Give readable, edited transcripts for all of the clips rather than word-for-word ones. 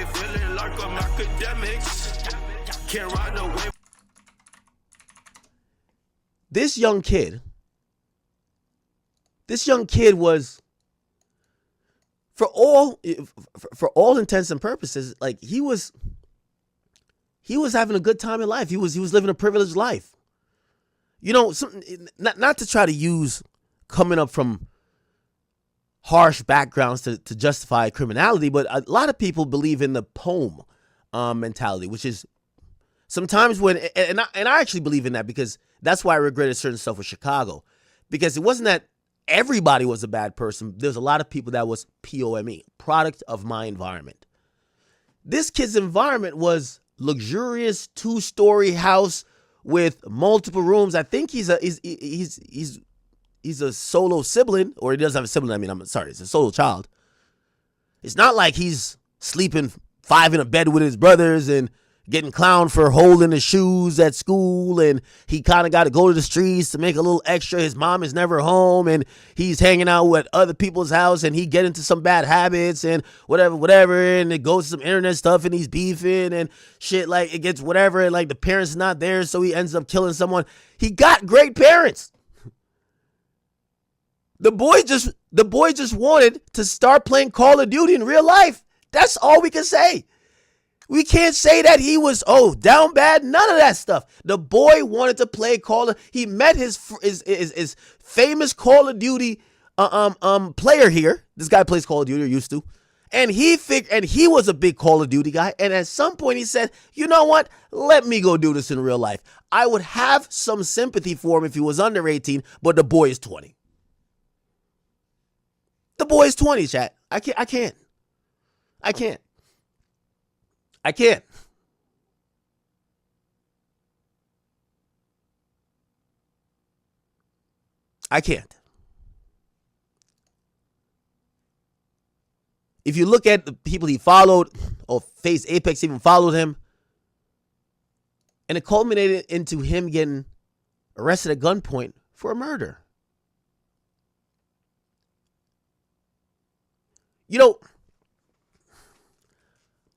feeling like I'm Akademiks. Can't ride away. This young kid was, for all intents and purposes, like he was having a good time in life. He was living a privileged life. You know, not to try to use coming up from harsh backgrounds to justify criminality, but a lot of people believe in the poem mentality, which is sometimes when, and I actually believe in that, because that's why I regretted certain stuff with Chicago, because it wasn't that everybody was a bad person. There's a lot of people that was POME, product of my environment. This kid's environment was luxurious 2-story house with multiple rooms. I think he's a solo sibling, or he doesn't have a sibling. I mean, I'm sorry, it's a solo child. It's not like he's sleeping 5 in a bed with his brothers and getting clowned for holding his shoes at school, and he kind of got to go to the streets to make a little extra. His mom is never home, and he's hanging out with other people's house, and he get into some bad habits and whatever, and it goes to some internet stuff, and he's beefing and shit, like it gets whatever, and like the parents not there, so he ends up killing someone. He got great parents. The boy just wanted to start playing Call of Duty in real life. That's all we can say. We can't say that he was, down bad. None of that stuff. The boy wanted to play he met his famous Call of Duty player here. This guy plays Call of Duty, or used to. And he was a big Call of Duty guy. And at some point he said, you know what? Let me go do this in real life. I would have some sympathy for him if he was under 18, but the boy is 20. The boy is 20, chat. I can't. I can't. If you look at the people he followed, or Face Apex even followed him, and it culminated into him getting arrested at gunpoint for a murder. You know,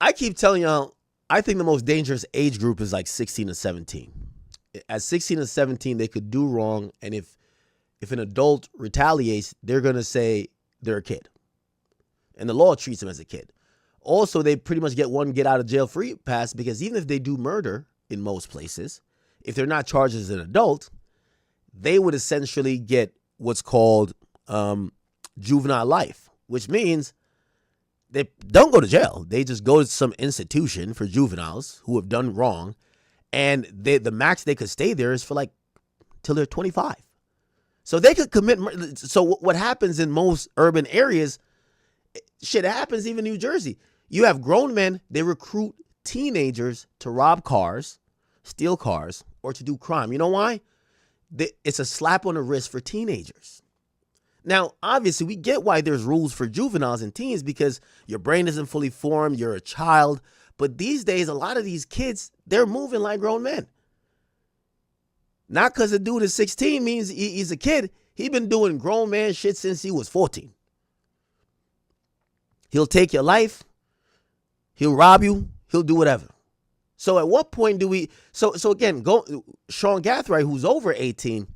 I keep telling y'all, I think the most dangerous age group is like 16 to 17. At 16 to 17, they could do wrong, and if an adult retaliates, they're going to say they're a kid. And the law treats them as a kid. Also, they pretty much get one get-out-of-jail-free pass, because even if they do murder in most places, if they're not charged as an adult, they would essentially get what's called juvenile life, which means they don't go to jail. They just go to some institution for juveniles who have done wrong, and the max they could stay there is for like till they're 25. So they could commit. So what happens in most urban areas, shit happens even in New Jersey. You have grown men, they recruit teenagers to rob cars, steal cars, or to do crime. You know why? It's a slap on the wrist for teenagers. Now, obviously, we get why there's rules for juveniles and teens, because your brain isn't fully formed, you're a child. But these days, a lot of these kids, they're moving like grown men. Not because a dude is 16 means he's a kid. He's been doing grown man shit since he was 14. He'll take your life. He'll rob you. He'll do whatever. So at what point do we... So again, Sean Gathright, who's over 18...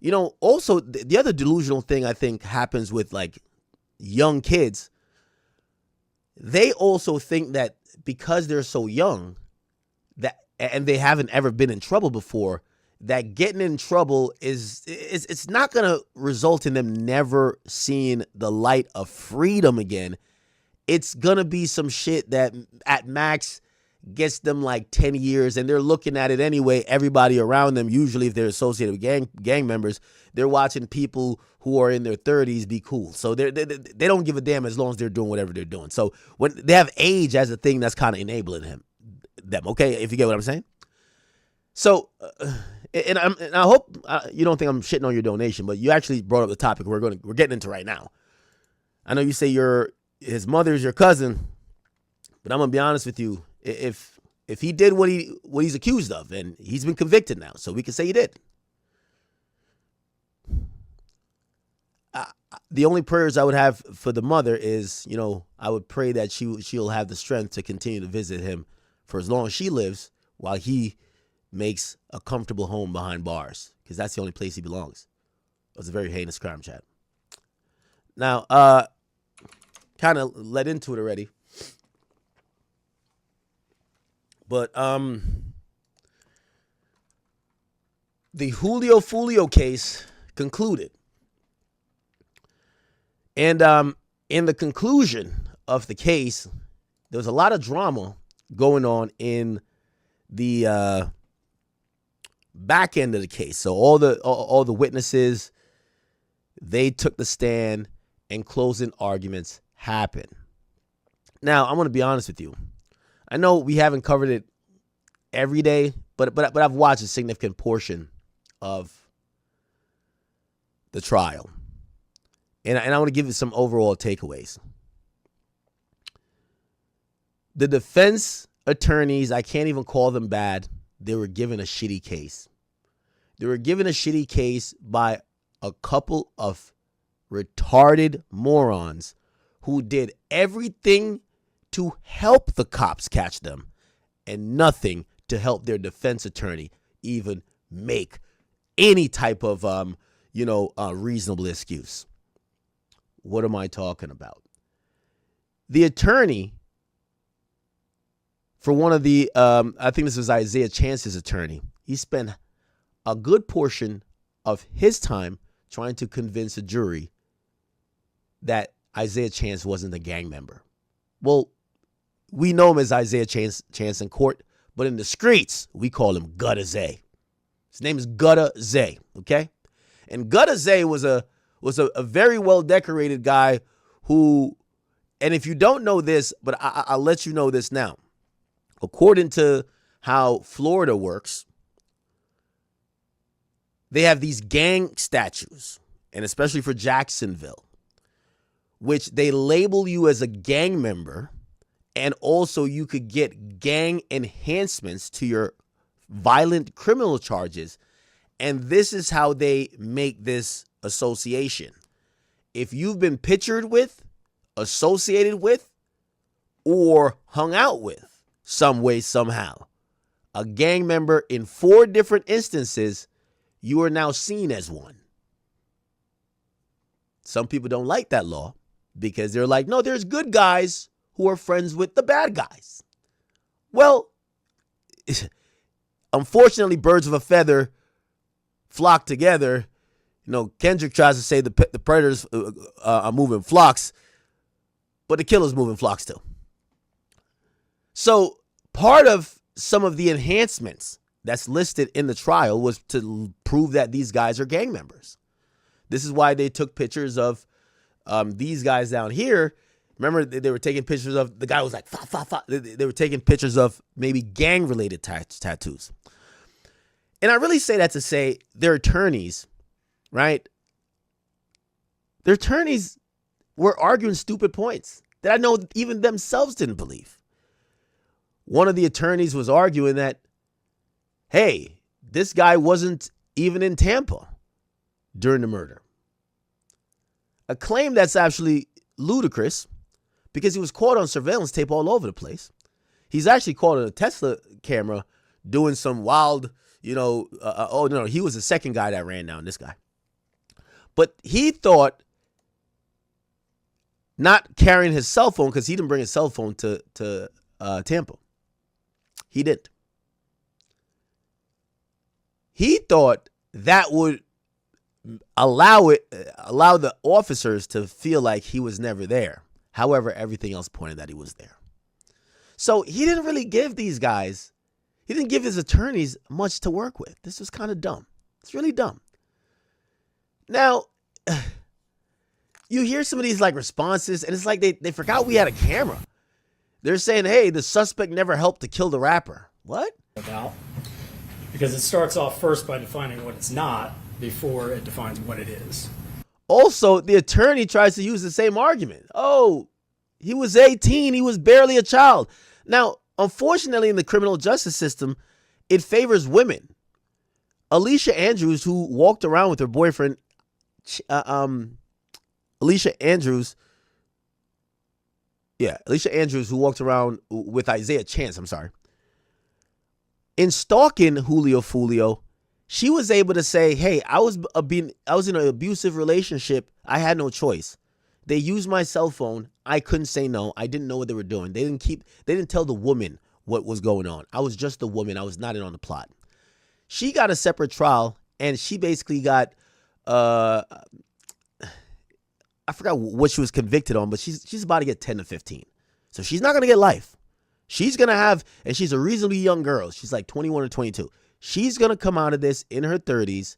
You know, also, the other delusional thing I think happens with like young kids, they also think that because they're so young and they haven't ever been in trouble before, that getting in trouble it's not going to result in them never seeing the light of freedom again. It's going to be some shit that at max gets them like 10 years, and they're looking at it anyway. Everybody around them, usually if they're associated with gang members, they're watching people who are in their 30s be cool. So they don't give a damn as long as they're doing whatever they're doing. So when they have age as a thing, that's kind of enabling them. Okay, if you get what I'm saying. So, and I hope you don't think I'm shitting on your donation, but you actually brought up the topic we're getting into right now. I know you say his mother's your cousin, but I'm gonna be honest with you. If he did what he's accused of, and he's been convicted now, so we can say he did. the only prayers I would have for the mother is, I would pray that she'll have the strength to continue to visit him for as long as she lives while he makes a comfortable home behind bars, because that's the only place he belongs. It was a very heinous crime, chat. Now, kind of led into it already. But the Julio Foolio case concluded. And in the conclusion of the case, there was a lot of drama going on in the back end of the case. So all the witnesses, they took the stand and closing arguments happened. Now, I'm going to be honest with you. I know we haven't covered it every day, but I've watched a significant portion of the trial. And I want to give you some overall takeaways. The defense attorneys, I can't even call them bad. They were given a shitty case. They were given a shitty case by a couple of retarded morons who did everything to help the cops catch them and nothing to help their defense attorney even make any type of reasonable excuse. What am I talking about? The attorney for one of the, I think this was Isaiah Chance's attorney, he spent a good portion of his time trying to convince a jury that Isaiah Chance wasn't a gang member. Well, we know him as Isaiah Chance in court, but in the streets, we call him Gutta Zay. His name is Gutta Zay, okay? And Gutta Zay was a very well-decorated guy who, and if you don't know this, but I'll let you know this now. According to how Florida works, they have these gang statues, and especially for Jacksonville, which they label you as a gang member, and also you could get gang enhancements to your violent criminal charges. And this is how they make this association. If you've been pictured with, associated with, or hung out with some way, somehow, a gang member in 4 different instances, you are now seen as one. Some people don't like that law because they're like, no, there's good guys who are friends with the bad guys. Well, unfortunately, birds of a feather flock together. Kendrick tries to say the predators are moving flocks, but the killer's moving flocks too. So part of some of the enhancements that's listed in the trial was to prove that these guys are gang members. This is why they took pictures of these guys down here. Remember, they were taking pictures of the guy who was like, fa, fa, fa. They were taking pictures of maybe gang-related tattoos. And I really say that to say their attorneys, right? Their attorneys were arguing stupid points that I know even themselves didn't believe. One of the attorneys was arguing that, hey, this guy wasn't even in Tampa during the murder. A claim that's actually ludicrous because he was caught on surveillance tape all over the place. He's actually caught on a Tesla camera doing some wild, he was the second guy that ran down this guy. But he thought not carrying his cell phone, because he didn't bring his cell phone to Tampa. He didn't. He thought that would allow the officers to feel like he was never there. However, everything else pointed that he was there. So he didn't really give these guys, he didn't give his attorneys much to work with. This was kind of dumb. It's really dumb. Now, you hear some of these responses, and it's like they forgot we had a camera. They're saying, hey, the suspect never helped to kill the rapper. What? About, because it starts off first by defining what it's not before it defines what it is. Also, the attorney tries to use the same argument. Oh, he was 18. He was barely a child. Now, unfortunately, in the criminal justice system, it favors women. Alicia Andrews, who walked around with her boyfriend, Alicia Andrews, who walked around with Isaiah Chance, in stalking Julio Foolio, she was able to say, hey, I was in an abusive relationship. I had no choice. They used my cell phone. I couldn't say no. I didn't know what they were doing. They didn't tell the woman what was going on. I was just the woman. I was not in on the plot. She got a separate trial, and she basically got, I forgot what she was convicted on, but she's about to get 10 to 15. So she's not going to get life. She's going to have, and she's a reasonably young girl. She's like 21 or 22. She's going to come out of this in her 30s,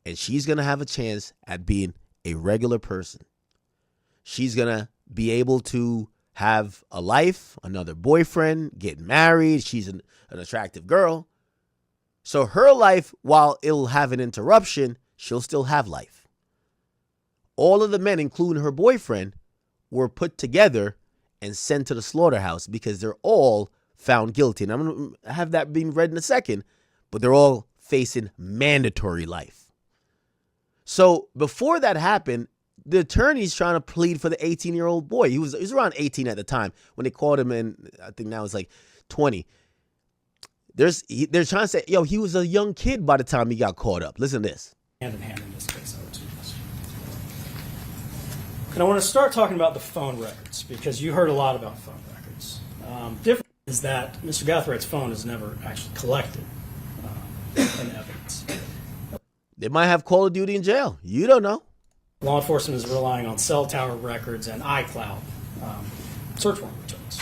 and she's going to have a chance at being a regular person. She's going to be able to have a life, another boyfriend, get married. She's an attractive girl. So her life, while it'll have an interruption, she'll still have life. All of the men, including her boyfriend, were put together and sent to the slaughterhouse because they're all found guilty. And I'm going to have that being read in a second, but they're all facing mandatory life. So before that happened, the attorney's trying to plead for the 18-year-old boy. He was around 18 at the time when they caught him, and I think now it's like 20. They're trying to say, yo, he was a young kid by the time he got caught up. Listen to this. Hand in hand in this case, I would suggest. And I want to start talking about the phone records, because you heard a lot about phone records. Different is that Mr. Gathwright's phone is never actually collected in evidence. They might have Call of Duty in jail. You don't know. Law enforcement is relying on cell tower records and iCloud search warrant returns.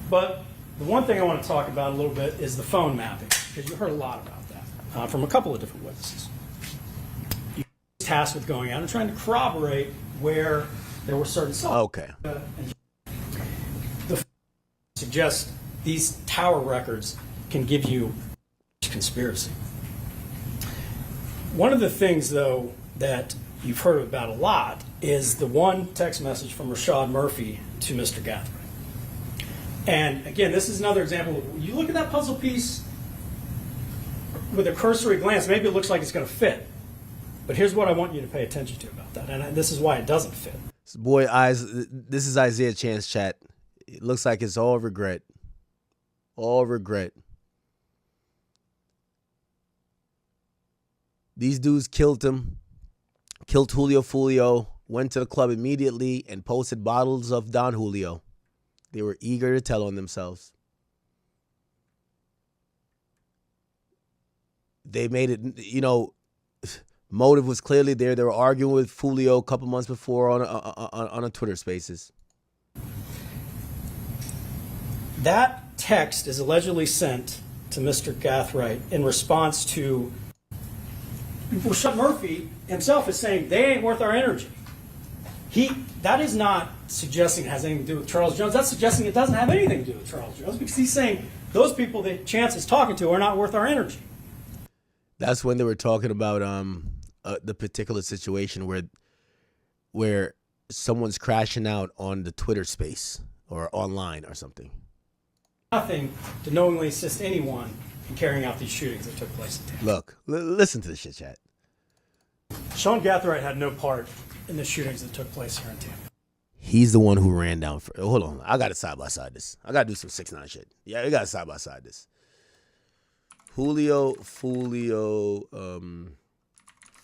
But the one thing I want to talk about a little bit is the phone mapping, because you heard a lot about that from a couple of different witnesses. You were tasked with going out and trying to corroborate where there were certain cell Okay. The suggests these tower records can give you conspiracy. One of the things, though, that you've heard about a lot is the one text message from Rashad Murphy to Mr. Gathwright. And again, this is another example. You look at that puzzle piece with a cursory glance, maybe it looks like it's going to fit. But here's what I want you to pay attention to about that, and this is why it doesn't fit. This is Isaiah Chance chat. It looks like it's all regret. All regret. These dudes killed him. Killed Julio Foolio, went to the club immediately and posted bottles of Don Julio. They were eager to tell on themselves. They made it, motive was clearly there. They were arguing with Foolio a couple months before on a Twitter Spaces. That text is allegedly sent to Mr. Gathwright in response to Rashad Murphy himself is saying they ain't worth our energy. That is not suggesting it has anything to do with Charles Jones. That's suggesting it doesn't have anything to do with Charles Jones, because he's saying those people that Chance is talking to are not worth our energy. That's when they were talking about the particular situation where someone's crashing out on the Twitter space or online or something. Nothing to knowingly assist anyone in carrying out these shootings that took place in Tampa. Look, listen to this shit, chat. Sean Gathwright had no part in the shootings that took place here in Tampa. He's the one who ran down for. Hold on, I got to side by side this. I got to do some 6ix9ine shit. Yeah, we got to side by side this. Julio Foolio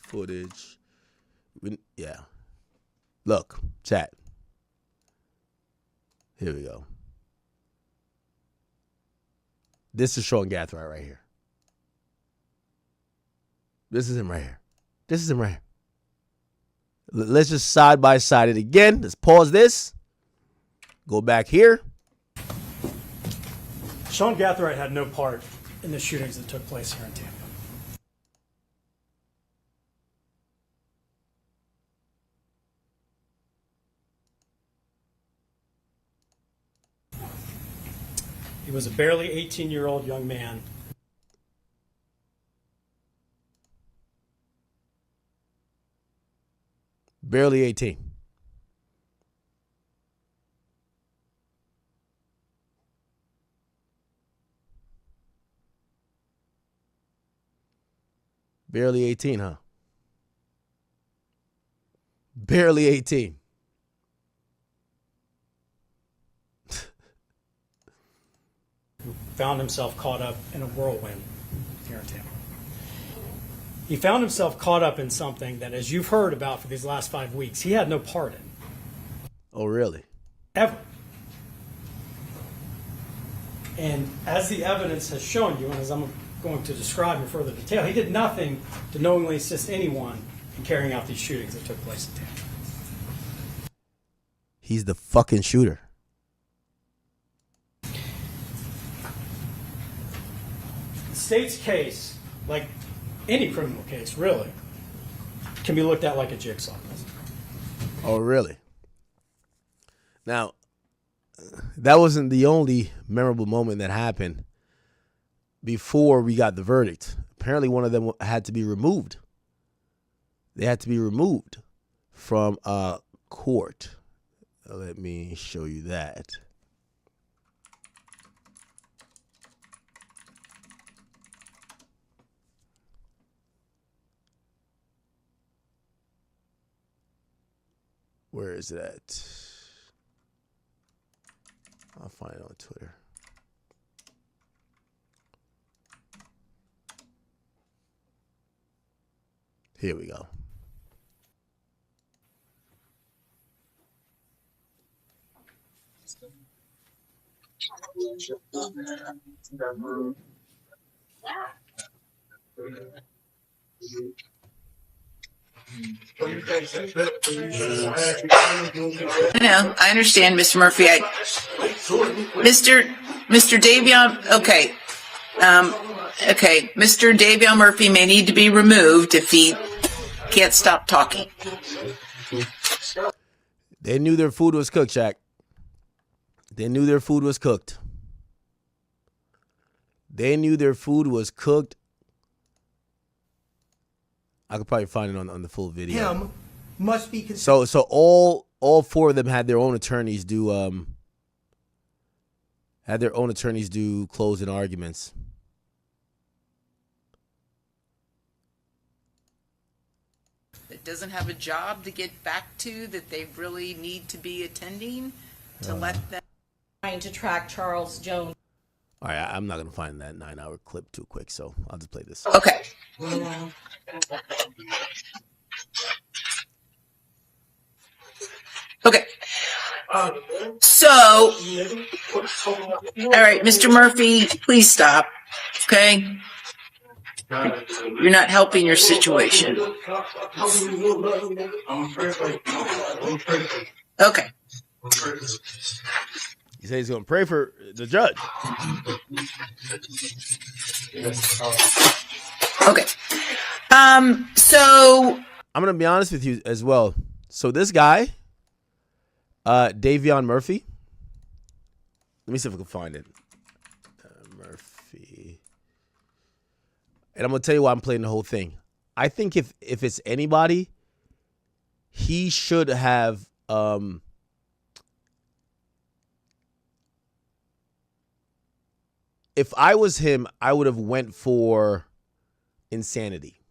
footage. Yeah. Look, chat. Here we go. This is Sean Gathwright right here. This is him right here. This is him right here. Let's just side by side it again. Let's pause this. Go back here. Sean Gathwright had no part in the shootings that took place here in Tampa. He was a barely 18-year-old young man. Barely 18. Barely 18, huh? Barely 18. Found himself caught up in a whirlwind here in Tampa. He found himself caught up in something that, as you've heard about for these last 5 weeks, he had no part in. Oh, really? Ever. And as the evidence has shown you, and as I'm going to describe in further detail, he did nothing to knowingly assist anyone in carrying out these shootings that took place in Tampa. He's the fucking shooter. The state's case, like any criminal case, really, can be looked at like a jigsaw puzzle. Oh, really? Now, that wasn't the only memorable moment that happened before we got the verdict. Apparently, one of them had to be removed. They had to be removed from court. Let me show you that. Where is it at? I'll find it on Twitter. Here we go. No, I understand, Mr. Murphy. Mr. Davion, okay. Okay, Mr. Davion Murphy may need to be removed if he can't stop talking. They knew their food was cooked, Shaq. They knew their food was cooked. They knew their food was cooked. I could probably find it on the full video. Him must be considered. So all four of them had their own attorneys do closing arguments. That doesn't have a job to get back to that they really need to be attending to let them. Trying to track Charles Jones. All right, I'm not gonna find that 9-hour clip too quick, so I'll just play this. Okay. Okay. So, all right, Mr. Murphy, please stop. Okay? You're not helping your situation. Okay. He said he's gonna pray for the judge. Okay. So I'm gonna be honest with you as well. So this guy, Davion Murphy. Let me see if I can find it. Murphy. And I'm gonna tell you why I'm playing the whole thing. I think if it's anybody, he should have if I was him, I would have went for insanity.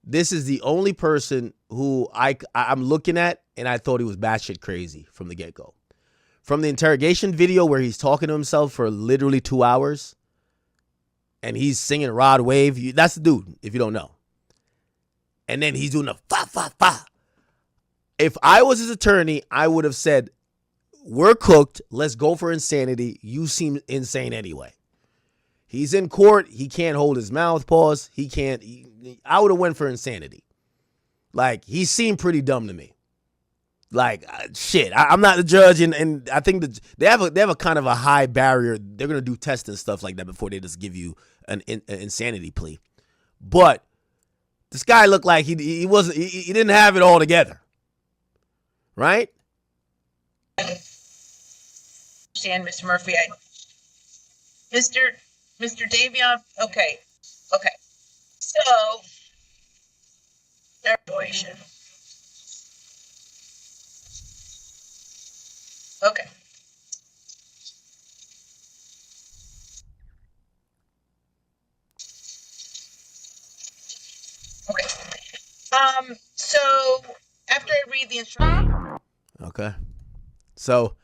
This is the only person who I'm looking at, and I thought he was batshit crazy from the get-go. From the interrogation video where he's talking to himself for literally 2 hours, and he's singing Rod Wave. That's the dude, if you don't know. And then he's doing the fa, fa, fa. If I was his attorney, I would have said, we're cooked. Let's go for insanity. You seem insane anyway. He's in court. He can't hold his mouth. Pause. He can't. I would have went for insanity. Like, he seemed pretty dumb to me. Like, shit. I'm not the judge, and I think that they have a kind of a high barrier. They're gonna do tests and stuff like that before they just give you an insanity plea. But this guy looked like he didn't have it all together, right? understand, Mr. Murphy. Mr. Davion, okay. So, situation. Okay. So after I read the instructions. Okay. So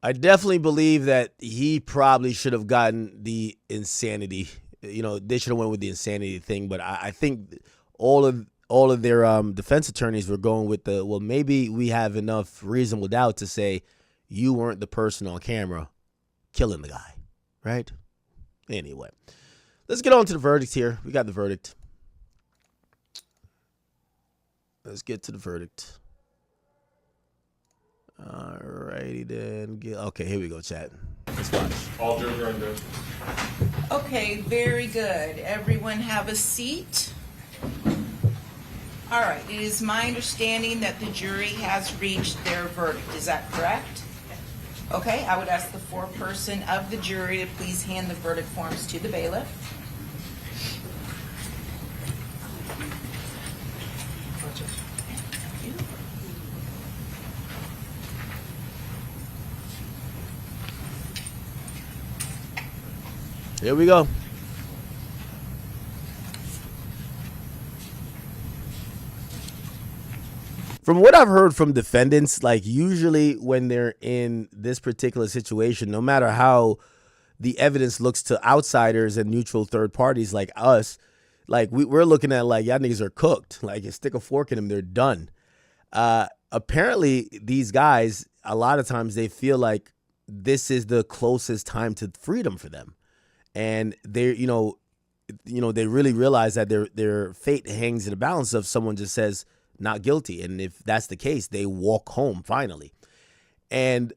I definitely believe that he probably should have gotten the insanity. You know, they should have went with the insanity thing. But I think all of their defense attorneys were going with the, well, maybe we have enough reasonable doubt to say you weren't the person on camera killing the guy, right? Anyway, let's get on to the verdict here. We got the verdict. Let's get to the verdict. Alrighty then. Okay, here we go, chat. Let's watch. All jurors are in there. Okay, very good. Everyone have a seat. All right, it is my understanding that the jury has reached their verdict. Is that correct? Okay, I would ask the foreperson of the jury to please hand the verdict forms to the bailiff. Here we go. From what I've heard from defendants, like usually when they're in this particular situation, no matter how the evidence looks to outsiders and neutral third parties like us, like we're looking at like, y'all niggas are cooked. Like you stick a fork in them, they're done. Apparently these guys, a lot of times they feel like this is the closest time to freedom for them. And they, you know, they really realize that their fate hangs in the balance of someone just says not guilty. And if that's the case, they walk home finally. And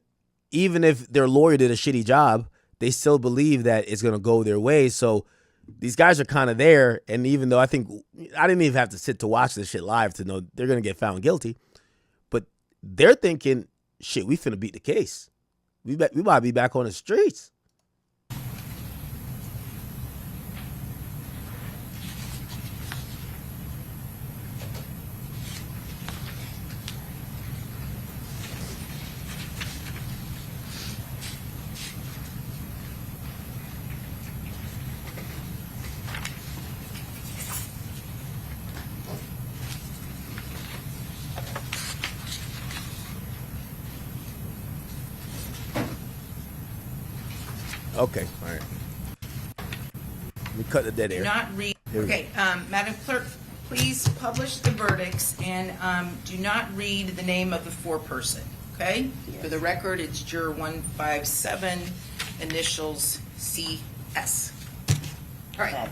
even if their lawyer did a shitty job, they still believe that it's going to go their way. So these guys are kind of there. And even though I think I didn't even have to sit to watch this shit live to know they're going to get found guilty, but they're thinking, shit, we finna beat the case. We might be back on the streets. Okay, all right. We cut the dead air. Do not read. Okay, Madam Clerk, please publish the verdicts and do not read the name of the foreperson. Okay? Yes. For the record, it's Juror 157, initials CS. All right.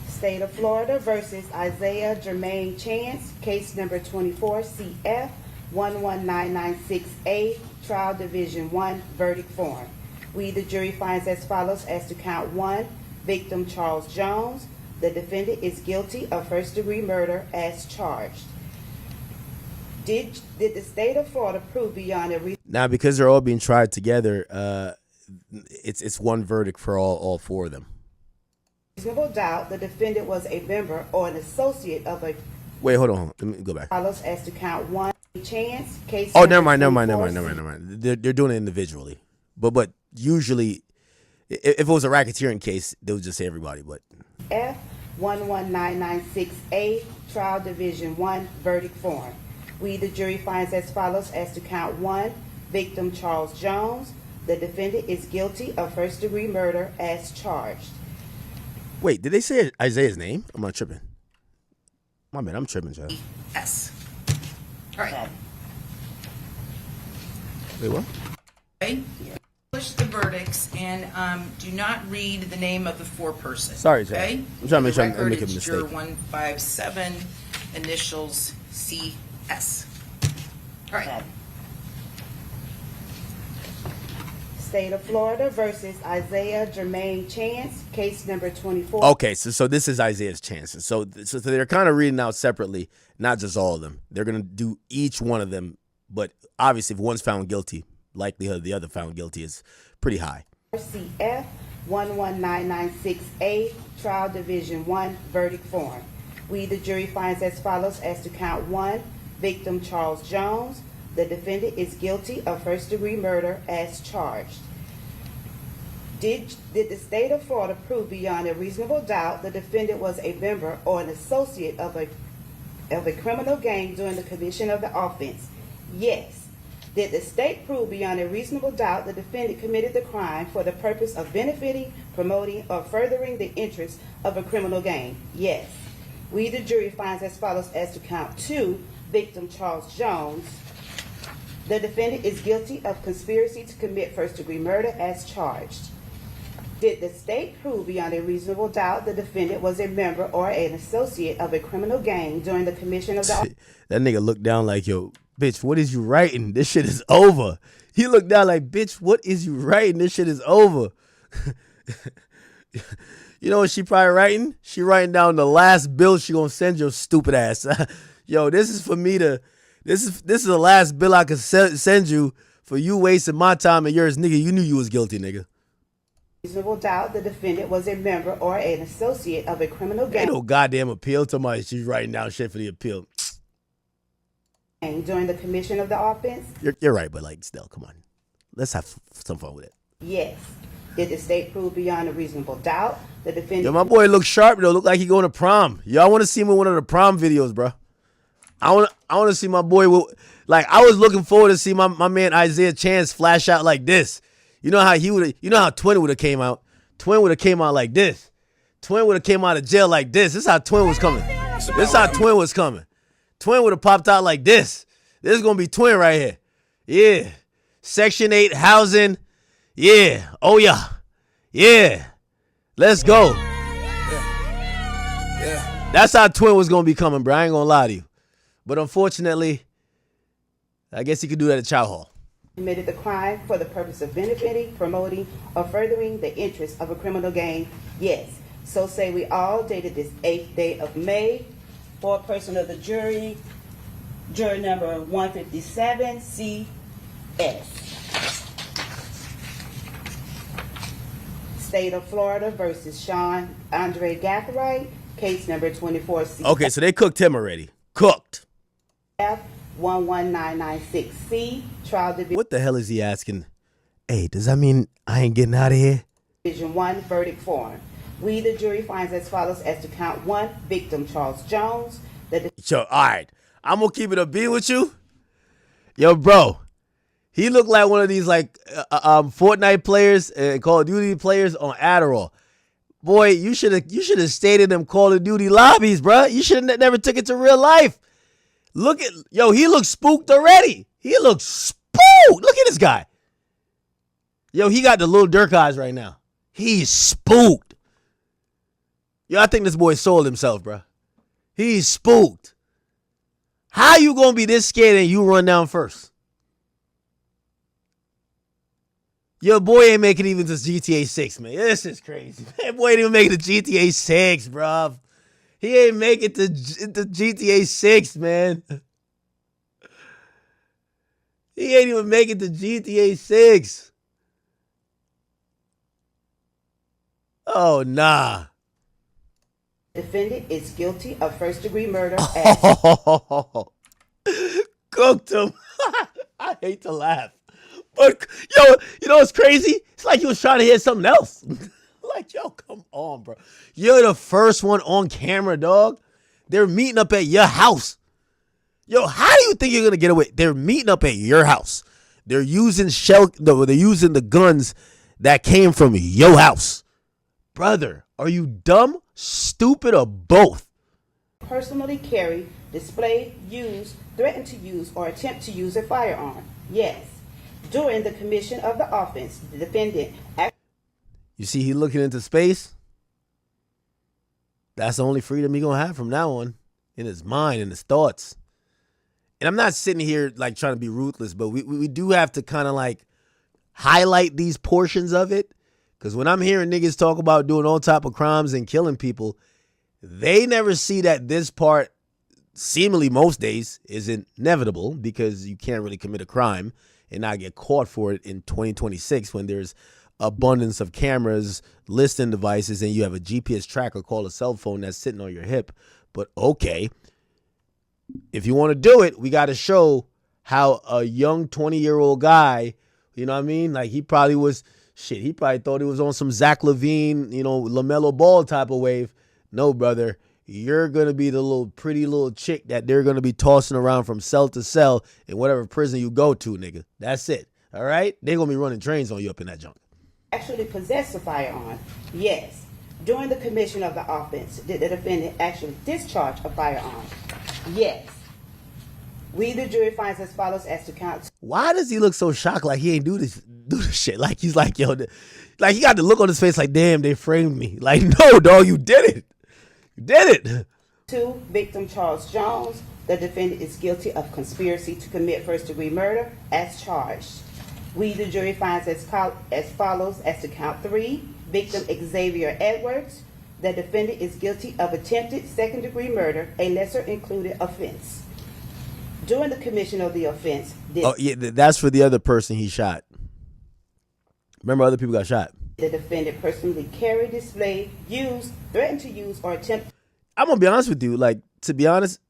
State of Florida versus Isaiah Jermaine Chance, case number 24 CF 11996A, Trial Division 1, verdict form. We, the jury, finds as follows as to count 1, victim Charles Jones. The defendant is guilty of first-degree murder as charged. Did the state of Florida prove beyond a reasonable... Now, because they're all being tried together, it's one verdict for all four of them. Reasonable doubt the defendant was a member or an associate of a... Wait, hold on. Let me go back. Follows as to count 1, Chance, case... Oh, never mind. They're doing it individually. But usually, if it was a racketeering case, they would just say everybody, but... F 11996A, Trial Division 1, verdict form. We, the jury, finds as follows as to count 1, victim Charles Jones. The defendant is guilty of first-degree murder as charged. Wait, did they say Isaiah's name? I'm not tripping. My man, I'm tripping, John. S. All right. Wait, what? Okay. Publish the verdicts and do not read the name of the foreperson. Sorry, John. Okay? I'm trying to make sure I'm record, making a it's mistake. Juror 157, initials CS. All right. State of Florida versus Isaiah Jermaine Chance, case number 24. Okay, so this is Isaiah's chances. So they're kind of reading out separately, not just all of them. They're going to do each one of them, but obviously if one's found guilty, likelihood of the other found guilty is pretty high. CF 11996A, Trial Division 1, verdict form. We, the jury, finds as follows as to count 1, victim Charles Jones. The defendant is guilty of first-degree murder as charged. Did the state of Florida prove beyond a reasonable doubt the defendant was a member or an associate of a criminal gang during the commission of the offense? Yes. Did the state prove beyond a reasonable doubt the defendant committed the crime for the purpose of benefiting, promoting, or furthering the interests of a criminal gang? Yes. We, the jury, finds as follows as to count 2, victim Charles Jones. The defendant is guilty of conspiracy to commit first-degree murder as charged. Did the state prove beyond a reasonable doubt the defendant was a member or an associate of a criminal gang during the commission of the... That nigga looked down like, yo, bitch, what is you writing? This shit is over. He looked down like, bitch, what is you writing? This shit is over. You know what she probably writing? She writing down the last bill she gonna send your stupid ass. Yo, this is for me to... This is the last bill I could send you for you wasting my time and yours. Nigga, you knew you was guilty, nigga. Reasonable doubt the defendant was a member or an associate of a criminal gang. Ain't no goddamn appeal to my. She's writing down shit for the appeal. During the commission of the offense? You're right, but like still, come on. Let's have some fun with it. Yes. Did the state prove beyond a reasonable doubt the defendant... Yo, my boy look sharp though. Look like he going to prom. Yo, I want to see him in one of the prom videos, bro. I want to see my boy with, like, I was looking forward to see my man Isaiah Chance flash out like this. You know how Twin would have came out. Twin would have came out like this. Twin would have came out of jail like this. This is how Twin was coming. This is how Twin was coming. Twin would have popped out like this. This is going to be Twin right here. Yeah. Section 8 housing. Yeah. Oh, yeah. Yeah. Let's go. Yeah. That's how Twin was going to be coming, bro. I ain't going to lie to you. But unfortunately, I guess he could do that at Chow Hall. Committed the crime for the purpose of benefiting, promoting, or furthering the interests of a criminal gang? Yes. So say we all, dated this 8th day of May. Foreperson of the jury, jury number 157, CS. State of Florida versus Sean Andre Gathright, case number 24. Okay, so they cooked him already. Cooked. F11996C, trial division. What the hell is he asking? Hey, does that mean I ain't getting out of here? Division 1 verdict form. We, the jury, finds as follows as to count 1, victim Charles Jones. Yo, all right. I'm going to keep it a beat with you. Yo, bro. He looked like one of these, like, Fortnite players and Call of Duty players on Adderall. Boy, you should have stayed in them Call of Duty lobbies, bro. You should have never took it to real life. Look at, yo, he looks spooked already. He looks spooked. Look at this guy. Yo, he got the little Dirk eyes right now. He's spooked. Yo, I think this boy sold himself, bro. He's spooked. How you gonna be this scared and you run down first? Your boy ain't making it even to GTA 6, man. This is crazy. That boy ain't even making it to GTA 6, bro. He ain't make it to GTA 6, man. He ain't even make it to GTA 6. Oh, nah. Defendant is guilty of first-degree murder. Cooked him. I hate to laugh. But, yo, you know what's crazy? It's like he was trying to hear something else. Like, yo, come on, bro. You're the first one on camera, dog. They're meeting up at your house. Yo, how do you think you're gonna get away? They're meeting up at your house. They're using they're using the guns that came from your house. Brother, are you dumb, stupid, or both? Personally carry, display, use, threaten to use, or attempt to use a firearm? Yes. During the commission of the offense, the defendant... You see he looking into space? That's the only freedom he gonna have from now on. In his mind, in his thoughts. And I'm not sitting here like trying to be ruthless, but we do have to kind of like highlight these portions of it. Because when I'm hearing niggas talk about doing all type of crimes and killing people, they never see that this part, seemingly most days, is inevitable because you can't really commit a crime and not get caught for it in 2026 when there's abundance of cameras, listening devices, and you have a GPS tracker called a cell phone that's sitting on your hip. But okay, if you want to do it, we got to show how a young 20-year-old guy, you know what I mean? Like he probably was Shit, he probably thought he was on some Zach LaVine, LaMelo Ball type of wave. No, brother. You're going to be the little pretty little chick that they're going to be tossing around from cell to cell in whatever prison you go to, nigga. That's it. All right? They're going to be running trains on you up in that junk. Actually possess a firearm? Yes. During the commission of the offense, did the defendant actually discharge a firearm? Yes. We, the jury, finds as follows as to count. Why does he look so shocked like he ain't do this shit? Like he's like, yo, like he got the look on his face like, damn, they framed me. Like, no, dog, you did it. You did it. 2, victim Charles Jones. The defendant is guilty of conspiracy to commit first-degree murder as charged. We, the jury, finds as follows as to count 3, victim Xavier Edwards. The defendant is guilty of attempted second-degree murder, a lesser included offense. During the commission of the offense, that's for the other person he shot. Remember, other people got shot. The defendant personally carried, displayed, used, threatened to use, or attempt. I'm gonna be honest with you. Like, to be honest,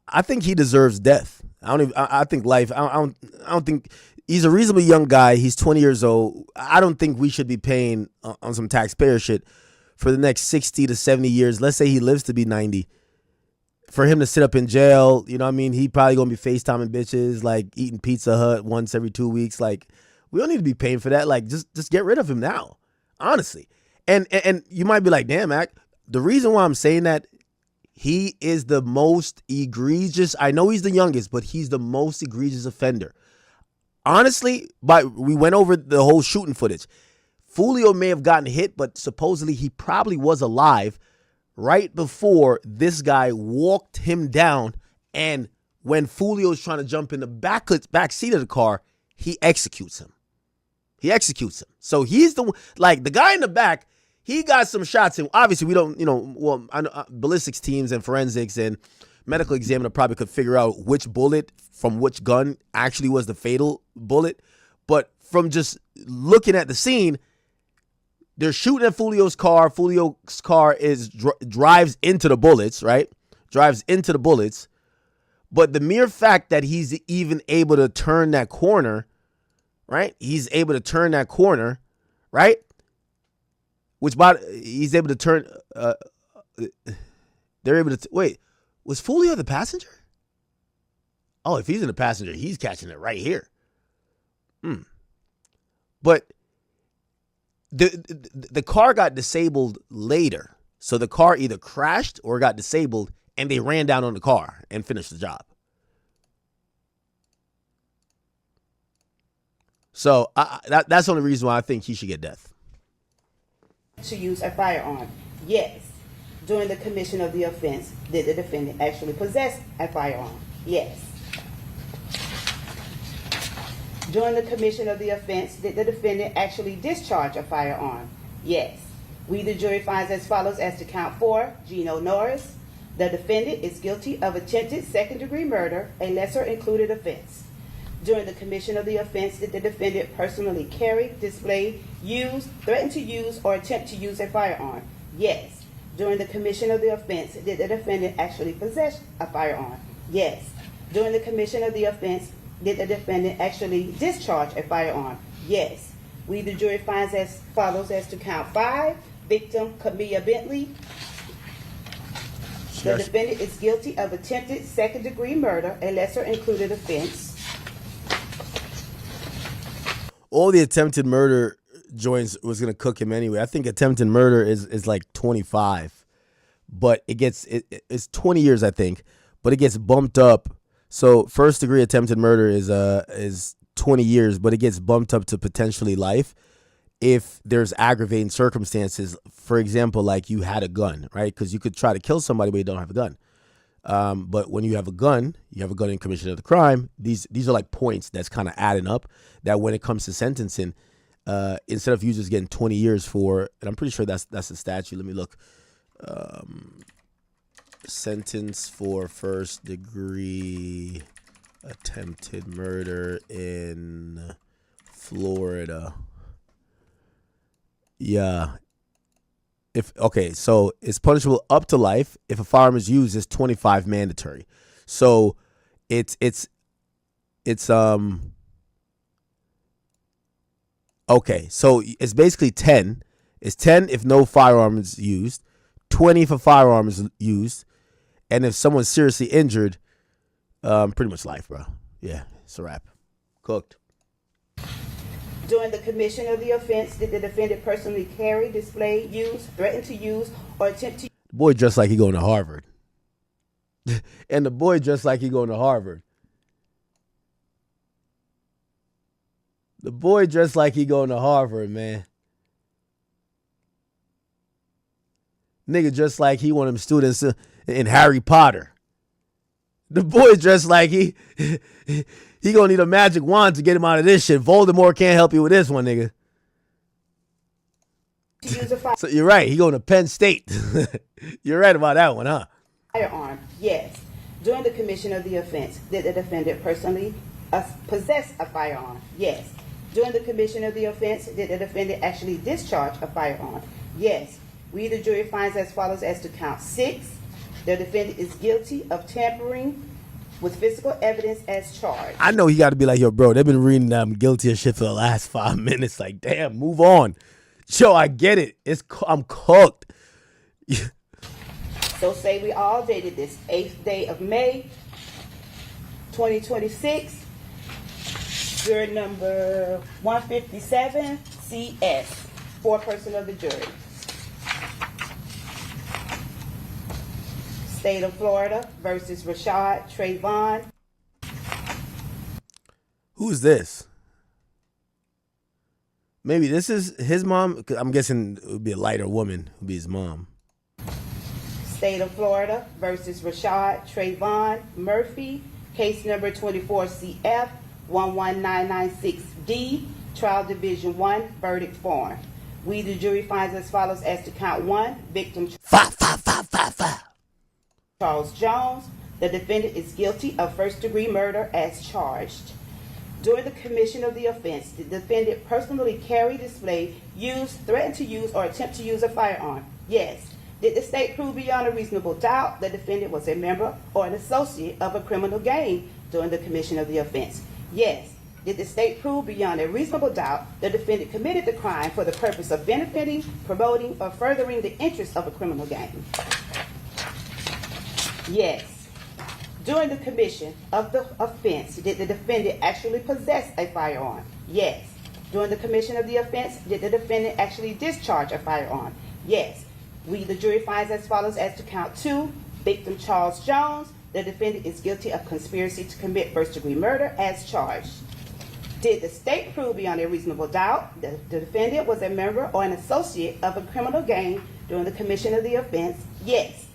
I think he deserves death. I think life. I don't think he's a reasonably young guy. He's 20 years old. I don't think we should be paying on some taxpayer shit for the next 60 to 70 years. Let's say he lives to be 90. For him to sit up in jail, you know what I mean? He probably gonna be FaceTiming bitches, like eating Pizza Hut once every 2 weeks. Like, we don't need to be paying for that. Like, just get rid of him now. Honestly. And you might be like, damn, Mac, the reason why I'm saying that, he is the most egregious. I know he's the youngest, but he's the most egregious offender. Honestly, we went over the whole shooting footage. Foolio may have gotten hit, but supposedly he probably was alive right before this guy walked him down. And when Foolio's trying to jump in the back seat of the car, he executes him. So he's the guy in the back. He got some shots, and obviously we don't, I know, ballistics teams and forensics and medical examiner probably could figure out which bullet from which gun actually was the fatal bullet. But from just looking at the scene, they're shooting at Foolio's car. Foolio's car drives into the bullets, right? Drives into the bullets. But the mere fact that he's even able to turn that corner, right? He's able to turn that corner, right? He's able to turn. They're able to wait. Was Foolio the passenger? Oh, if he's in the passenger, he's catching it right here. But the car got disabled later, so the car either crashed or got disabled, and they ran down on the car and finished the job. So that's the only reason why I think he should get death. To use a firearm? Yes. During the commission of the offense, did the defendant actually possess a firearm? Yes. During the commission of the offense, did the defendant actually discharge a firearm? Yes. We, the jury, finds as follows as to count 4, Gino Norris. The defendant is guilty of attempted second-degree murder, a lesser included offense. During the commission of the offense, did the defendant personally carry, display, use, threaten to use, or attempt to use a firearm? Yes. During the commission of the offense, did the defendant actually possess a firearm? Yes. During the commission of the offense, did the defendant actually discharge a firearm? Yes. We, the jury, finds as follows as to count 5, victim Camilla Bentley. The defendant is guilty of attempted second-degree murder, a lesser included offense. All the attempted murder joints was going to cook him anyway. I think attempted murder is like 25, but it's 20 years, I think, but it gets bumped up. So first degree attempted murder is 20 years, but it gets bumped up to potentially life if there's aggravating circumstances. For example, like you had a gun, right? Because you could try to kill somebody but you don't have a gun. But when you have a gun in commission of the crime. These are like points that's kind of adding up. That when it comes to sentencing, instead of you just getting 20 years for, and I'm pretty sure that's the statute. Let me look. Sentence for first degree attempted murder in Florida. Yeah. So it's punishable up to life. If a firearm is used, it's 25 mandatory. So it's Okay, so it's basically 10. It's 10 if no firearm is used, 20 if a firearm is used, and if someone's seriously injured, pretty much life, bro. Yeah, it's a wrap. Cooked. During the commission of the offense, did the defendant personally carry, display, use, threaten to use, or attempt to The boy dressed like he going to Harvard. And the boy dressed like he going to Harvard. The boy dressed like he going to Harvard, man. Nigga dressed like he one of them students in Harry Potter. The boy dressed like he gonna need a magic wand to get him out of this shit. Voldemort can't help you with this one, nigga. use a So you're right. He going to Penn State. You're right about that one, huh? firearm? Yes. During the commission of the offense, did the defendant personally possess a firearm? Yes. During the commission of the offense, did the defendant actually discharge a firearm? Yes. We, the jury, finds as follows as to count 6. The defendant is guilty of tampering with physical evidence as charged. I know he got to be like, yo, bro, they've been reading guilty as shit for the last 5 minutes. Like, damn, move on. Yo, I get it. I'm cooked. So say we all dated this 8th day of May, 2026. Jury number 157, CS, 4-person of the jury. State of Florida versus Rashad Trayvon. Who's this? Maybe this is his mom. 'Cause I'm guessing it would be a lighter woman. It would be his mom. State of Florida versus Rashad Trayvon Murphy. Case number 24CF 11996D. Trial Division 1. Verdict form. We, the jury, finds as follows as to count 1. Victim Charles Jones. The defendant is guilty of first-degree murder as charged. During the commission of the offense, the defendant personally carry, display, use, threaten to use, or attempt to use a firearm? Yes. Did the state prove beyond a reasonable doubt the defendant was a member or an associate of a criminal gang during the commission of the offense? Yes. Did the state prove beyond a reasonable doubt the defendant committed the crime for the purpose of benefiting, promoting, or furthering the interests of a criminal gang? Yes. During the commission of the offense, did the defendant actually possess a firearm? Yes. During the commission of the offense, did the defendant actually discharge a firearm? Yes. We, the jury, finds as follows as to count 2. Victim Charles Jones. The defendant is guilty of conspiracy to commit first-degree murder as charged. Did the state prove beyond a reasonable doubt that the defendant was a member or an associate of a criminal gang during the commission of the offense? Yes.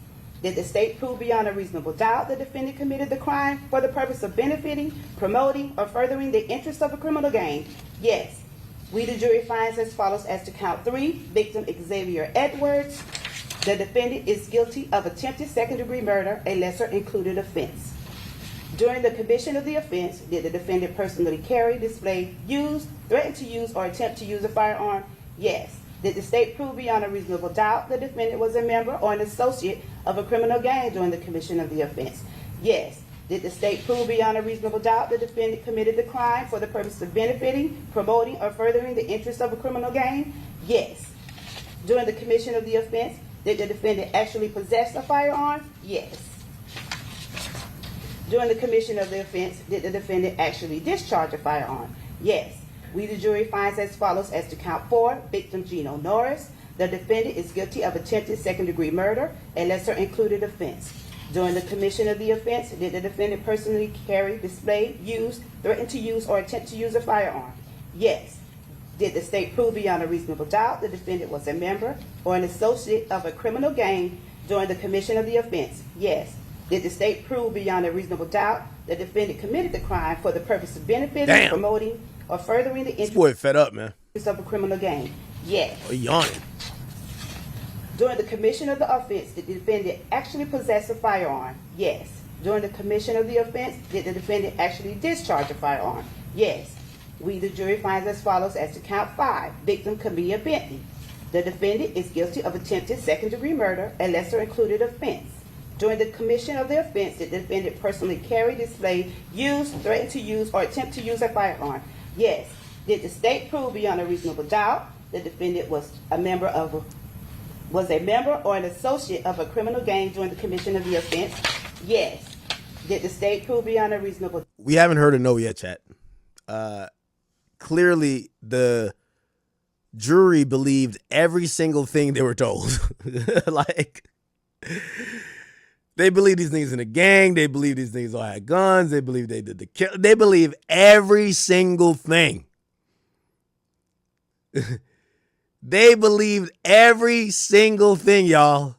Did the state prove beyond a reasonable doubt the defendant committed the crime for the purpose of benefiting, promoting, or furthering the interests of a criminal gang? Yes. We, the jury, finds as follows as to count 3. Victim Xavier Edwards. The defendant is guilty of attempted second-degree murder, a lesser-included offense. During the commission of the offense, did the defendant personally carry, display, use, threaten to use, or attempt to use a firearm? Yes. Did the state prove beyond a reasonable doubt the defendant was a member or an associate of a criminal gang during the commission of the offense? Yes. Did the state prove beyond a reasonable doubt the defendant committed the crime for the purpose of benefiting, promoting, or furthering the interests of a criminal gang? Yes. During the commission of the offense, did the defendant actually possess a firearm? Yes. During the commission of the offense, did the defendant actually discharge a firearm? Yes. We, the jury, finds as follows as to count 4. Victim Gino Norris. The defendant is guilty of attempted second-degree murder, a lesser-included offense. During the commission of the offense, did the defendant personally carry, display, use, threaten to use, or attempt to use a firearm? Yes. Did the state prove beyond a reasonable doubt the defendant was a member or an associate of a criminal gang during the commission of the offense? Yes. Did the state prove beyond a reasonable doubt the defendant committed the crime for the purpose of benefiting, promoting, or furthering the This boy fed up, man. interests of a criminal gang? Yes. Oh, yawning. During the commission of the offense, did the defendant actually possess a firearm? Yes. During the commission of the offense, did the defendant actually discharge a firearm? Yes. We, the jury, finds as follows as to count 5. Victim Camilla Bentley. The defendant is guilty of attempted second-degree murder, a lesser-included offense. During the commission of the offense, did the defendant personally carry, display, use, threaten to use, or attempt to use a firearm? Yes. Did the state prove beyond a reasonable doubt the defendant was a member or an associate of a criminal gang during the commission of the offense? Yes. Did the state prove beyond a reasonable doubt? We haven't heard a no yet, chat. Clearly, the jury believed every single thing they were told. Like, they believe these things in a gang. They believe these things all had guns. They believe they did the kill. They believe every single thing. They believed every single thing, y'all.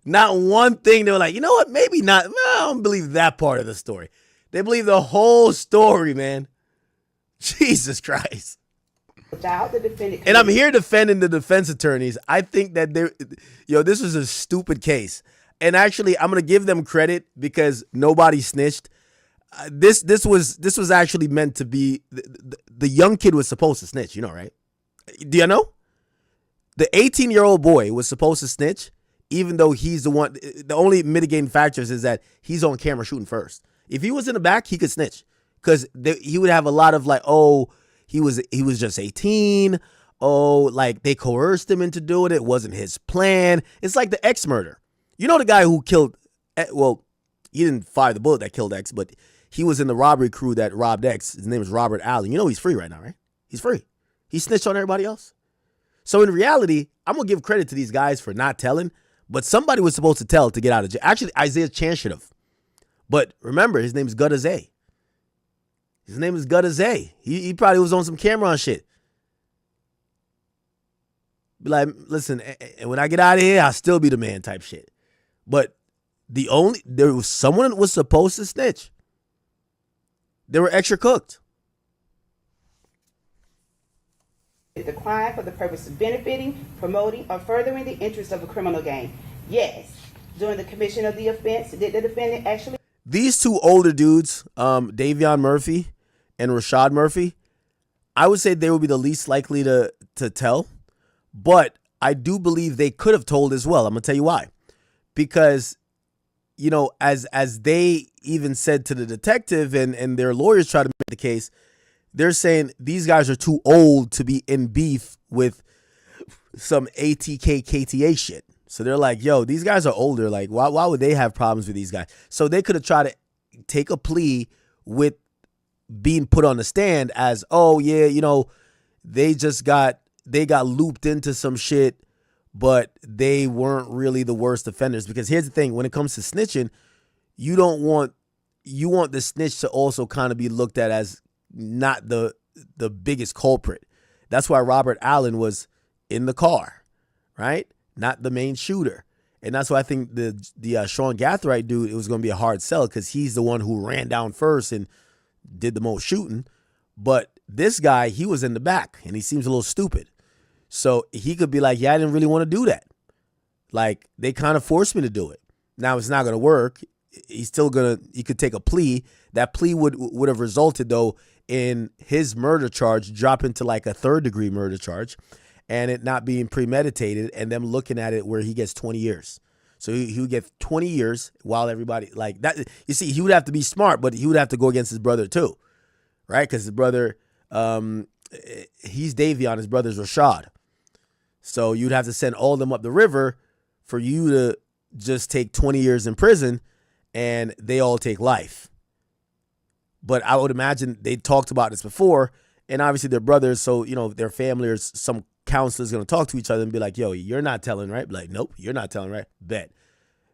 Not one thing they were like, you know what? Maybe not. I don't believe that part of the story. They believe the whole story, man. Jesus Christ. And I'm here defending the defense attorneys. I think that this was a stupid case. And actually, I'm going to give them credit because nobody snitched. This was actually meant to be, the young kid was supposed to snitch, you know, right? Do you know? The 18-year-old boy was supposed to snitch, even though he's the one. The only mitigating factors is that he's on camera shooting first. If he was in the back, he could snitch because he would have a lot of like, oh, he was just 18. Oh, like they coerced him into doing it. It wasn't his plan. It's like the X murder. You know the guy who killed, well, he didn't fire the bullet that killed X, but he was in the robbery crew that robbed X. His name is Robert Allen. You know he's free right now, right? He's free. He snitched on everybody else. So in reality, I'm going to give credit to these guys for not telling, but somebody was supposed to tell to get out of jail. Actually, Isaiah Chan should have. But remember, his name is Gudazay. His name is Gudazay. He probably was on some Cameron shit. Be like, listen, and when I get out of here, I'll still be the man type shit. But there was someone that was supposed to snitch. They were extra cooked. The crime for the purpose of benefiting, promoting, or furthering the interests of a criminal gang? Yes. During the commission of the offense, did the defendant actually? These two older dudes, Davion Murphy and Rashad Murphy, I would say they would be the least likely to tell. But I do believe they could have told as well. I'm going to tell you why. Because, you know, as they even said to the detective and their lawyers try to make the case, they're saying these guys are too old to be in beef with some ATK KTA shit. So they're like, yo, these guys are older. Like, why would they have problems with these guys? So they could have tried to take a plea with being put on the stand as, oh, yeah, you know, they got looped into some shit, but they weren't really the worst offenders. Because here's the thing, when it comes to snitching, you want the snitch to also kind of be looked at as not the biggest culprit. That's why Robert Allen was in the car, right? Not the main shooter. And that's why I think the Sean Gathright dude, it was going to be a hard sell because he's the one who ran down first and did the most shooting. But this guy, he was in the back and he seems a little stupid. So he could be like, yeah, I didn't really want to do that. Like, they kind of forced me to do it. Now it's not going to work. He could take a plea. That plea would have resulted, though, in his murder charge dropping to like a 3rd-degree murder charge and it not being premeditated and them looking at it where he gets 20 years. So he would get 20 years while everybody like that. You see, he would have to be smart, but he would have to go against his brother too, right? Because his brother, he's Davion, his brother's Rashad. So you'd have to send all of them up the river for you to just take 20 years in prison and they all take life. But I would imagine they talked about this before, and obviously they're brothers, so, you know, their family or some counselor's going to talk to each other and be like, yo, you're not telling, right? Be like, nope, you're not telling, right? Bet.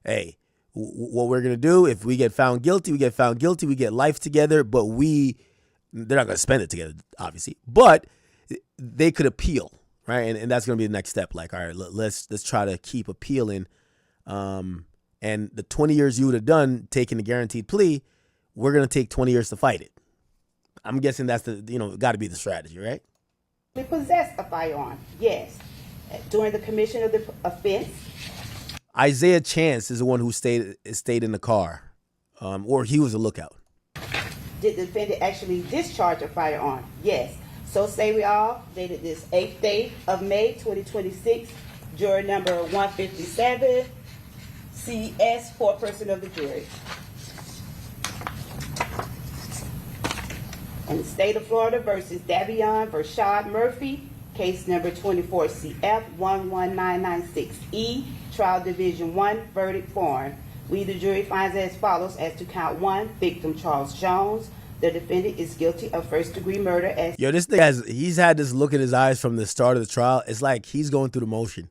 Hey, what we're going to do, if we get found guilty, we get found guilty, we get life together, but they're not going to spend it together, obviously. But they could appeal, right? And that's going to be the next step. Like, all right, let's try to keep appealing. And the 20 years you would have done taking the guaranteed plea, we're going to take 20 years to fight it. I'm guessing that's got to be the strategy, right? They possess a firearm, yes. During the commission of the offense. Isaiah Chance is the one who stayed in the car, or he was a lookout. Did the defendant actually discharge a firearm? Yes. So say we all, dated this 8th day of May 2026, juror number 157, CS, 4th person of the jury. in the state of Florida versus Davion Vershad Murphy, case number 24 CF 11996E, Trial Division 1, verdict form. We, the jury, finds as follows as to count 1, victim Charles Jones. The defendant is guilty of first-degree murder as... Yo, this thing he's had this look in his eyes from the start of the trial. It's like he's going through the motion.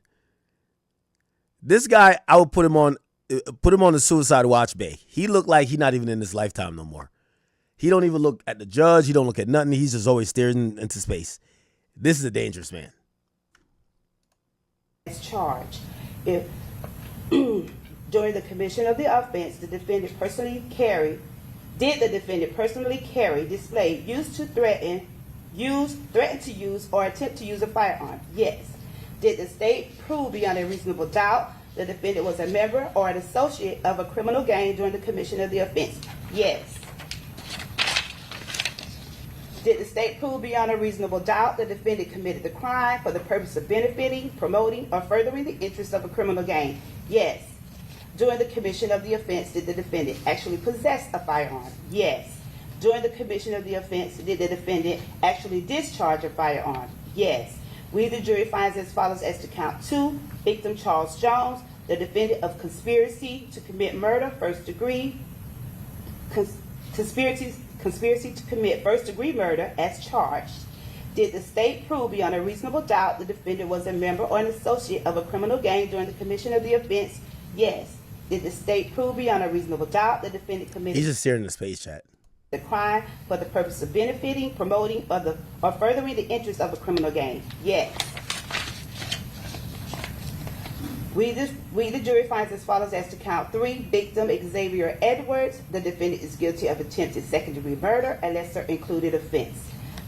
This guy, I would put him on the suicide watch bay. He looked like he's not even in his lifetime no more. He don't even look at the judge. He don't look at nothing. He's just always staring into space. This is a dangerous man. As charged. If during the commission of the offense, the defendant personally carried, display, used to threaten, threaten to use, or attempt to use a firearm? Yes. Did the state prove beyond a reasonable doubt the defendant was a member or an associate of a criminal gang during the commission of the offense? Yes. Did the state prove beyond a reasonable doubt the defendant committed the crime for the purpose of benefiting, promoting, or furthering the interests of a criminal gang? Yes. During the commission of the offense, did the defendant actually possess a firearm? Yes. During the commission of the offense, did the defendant actually discharge a firearm? Yes. We, the jury, finds as follows as to count 2, victim Charles Jones, the defendant of conspiracy to commit murder, first degree, conspiracy to commit first-degree murder as charged. Did the state prove beyond a reasonable doubt the defendant was a member or an associate of a criminal gang during the commission of the offense? Yes. Did the state prove beyond a reasonable doubt the defendant committed... He's just staring in the space chat. ...the crime for the purpose of benefiting, promoting, or furthering the interests of a criminal gang? Yes. We, the jury, finds as follows as to count 3, victim Xavier Edwards. The defendant is guilty of attempted second-degree murder, a lesser included offense.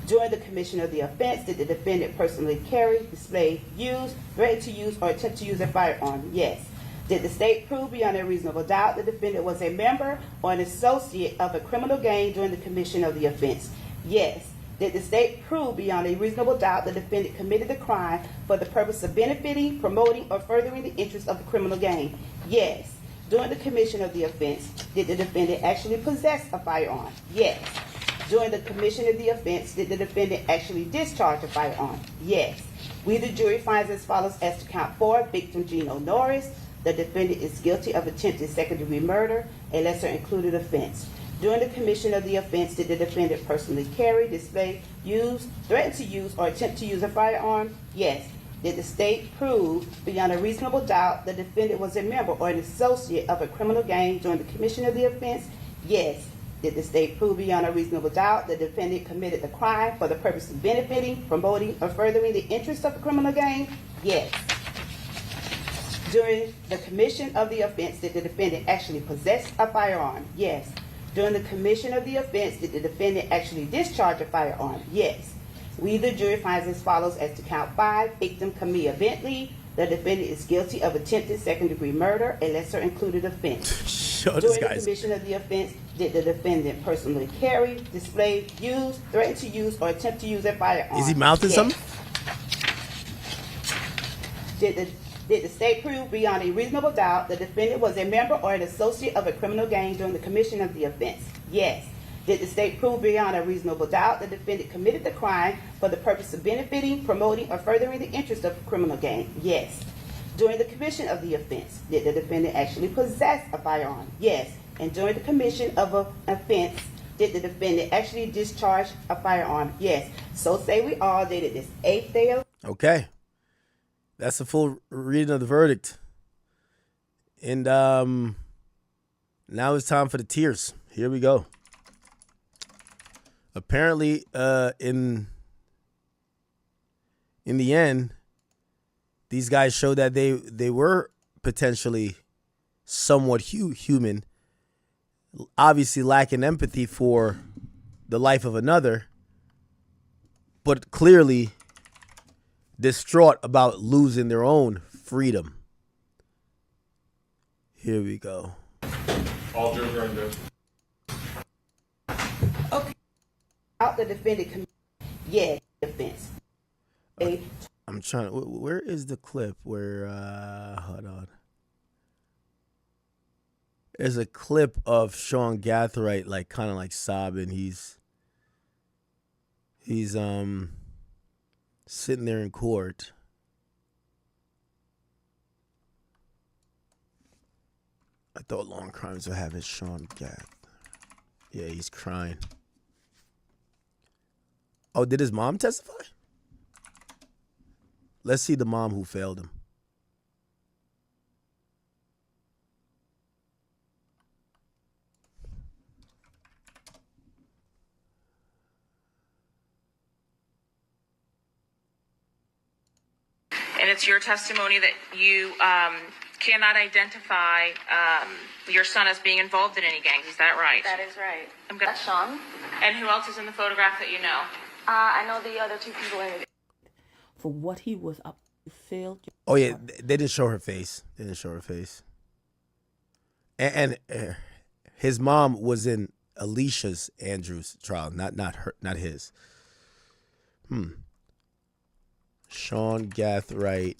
During the commission of the offense, did the defendant personally carry, display, use, threaten to use, or attempt to use a firearm? Yes. Did the state prove beyond a reasonable doubt the defendant was a member or an associate of a criminal gang during the commission of the offense? Yes. Did the state prove beyond a reasonable doubt the defendant committed the crime for the purpose of benefiting, promoting, or furthering the interests of the criminal gang? Yes. During the commission of the offense, did the defendant actually possess a firearm? Yes. During the commission of the offense, did the defendant actually discharge a firearm? Yes. We, the jury, finds as follows as to count 4, victim Gino Norris. The defendant is guilty of attempted second-degree murder, a lesser included offense. During the commission of the offense, did the defendant personally carry, display, use, threaten to use, or attempt to use a firearm? Yes. Did the state prove beyond a reasonable doubt the defendant was a member or an associate of a criminal gang during the commission of the offense? Yes. Did the state prove beyond a reasonable doubt the defendant committed the crime for the purpose of benefiting, promoting, or furthering the interests of the criminal gang? Yes. During the commission of the offense, did the defendant actually possess a firearm? Yes. During the commission of the offense, did the defendant actually discharge a firearm? Yes. We, the jury, finds as follows as to count 5, victim Camilla Bentley. The defendant is guilty of attempted second-degree murder, a lesser included offense. During the commission of the offense, did the defendant personally carry, display, use, threaten to use, or attempt to use a firearm? Is he mouthing something? Did the state prove beyond a reasonable doubt the defendant was a member or an associate of a criminal gang during the commission of the offense? Yes. Did the state prove beyond a reasonable doubt the defendant committed the crime for the purpose of benefiting, promoting, or furthering the interest of a criminal gang? Yes. During the commission of the offense, did the defendant actually possess a firearm? Yes. And during the commission of an offense, did the defendant actually discharge a firearm? Yes. So say we all dated this 8th day of... Okay. That's the full reading of the verdict. And now it's time for the tears. Here we go. Apparently, in the end, these guys showed that they were potentially somewhat human, obviously lacking empathy for the life of another, but clearly distraught about losing their own freedom. Here we go. All jurors are in. Okay. Out the defendant offense. I'm trying to, where is the clip where hold on. There's a clip of Sean Gathright like kind of like sobbing. He's sitting there in court. I thought long crimes would have his Sean Gath. Yeah, he's crying. Oh, did his mom testify? Let's see the mom who failed him. And it's your testimony that you cannot identify your son as being involved in any gangs. Is that right? That is right. That's Sean. And who else is in the photograph that you know? I know the other two people in it. For what he was up to, failed. Oh yeah, they didn't show her face. They didn't show her face. And his mom was in Alicia's Andrews trial, not his. Sean Gathright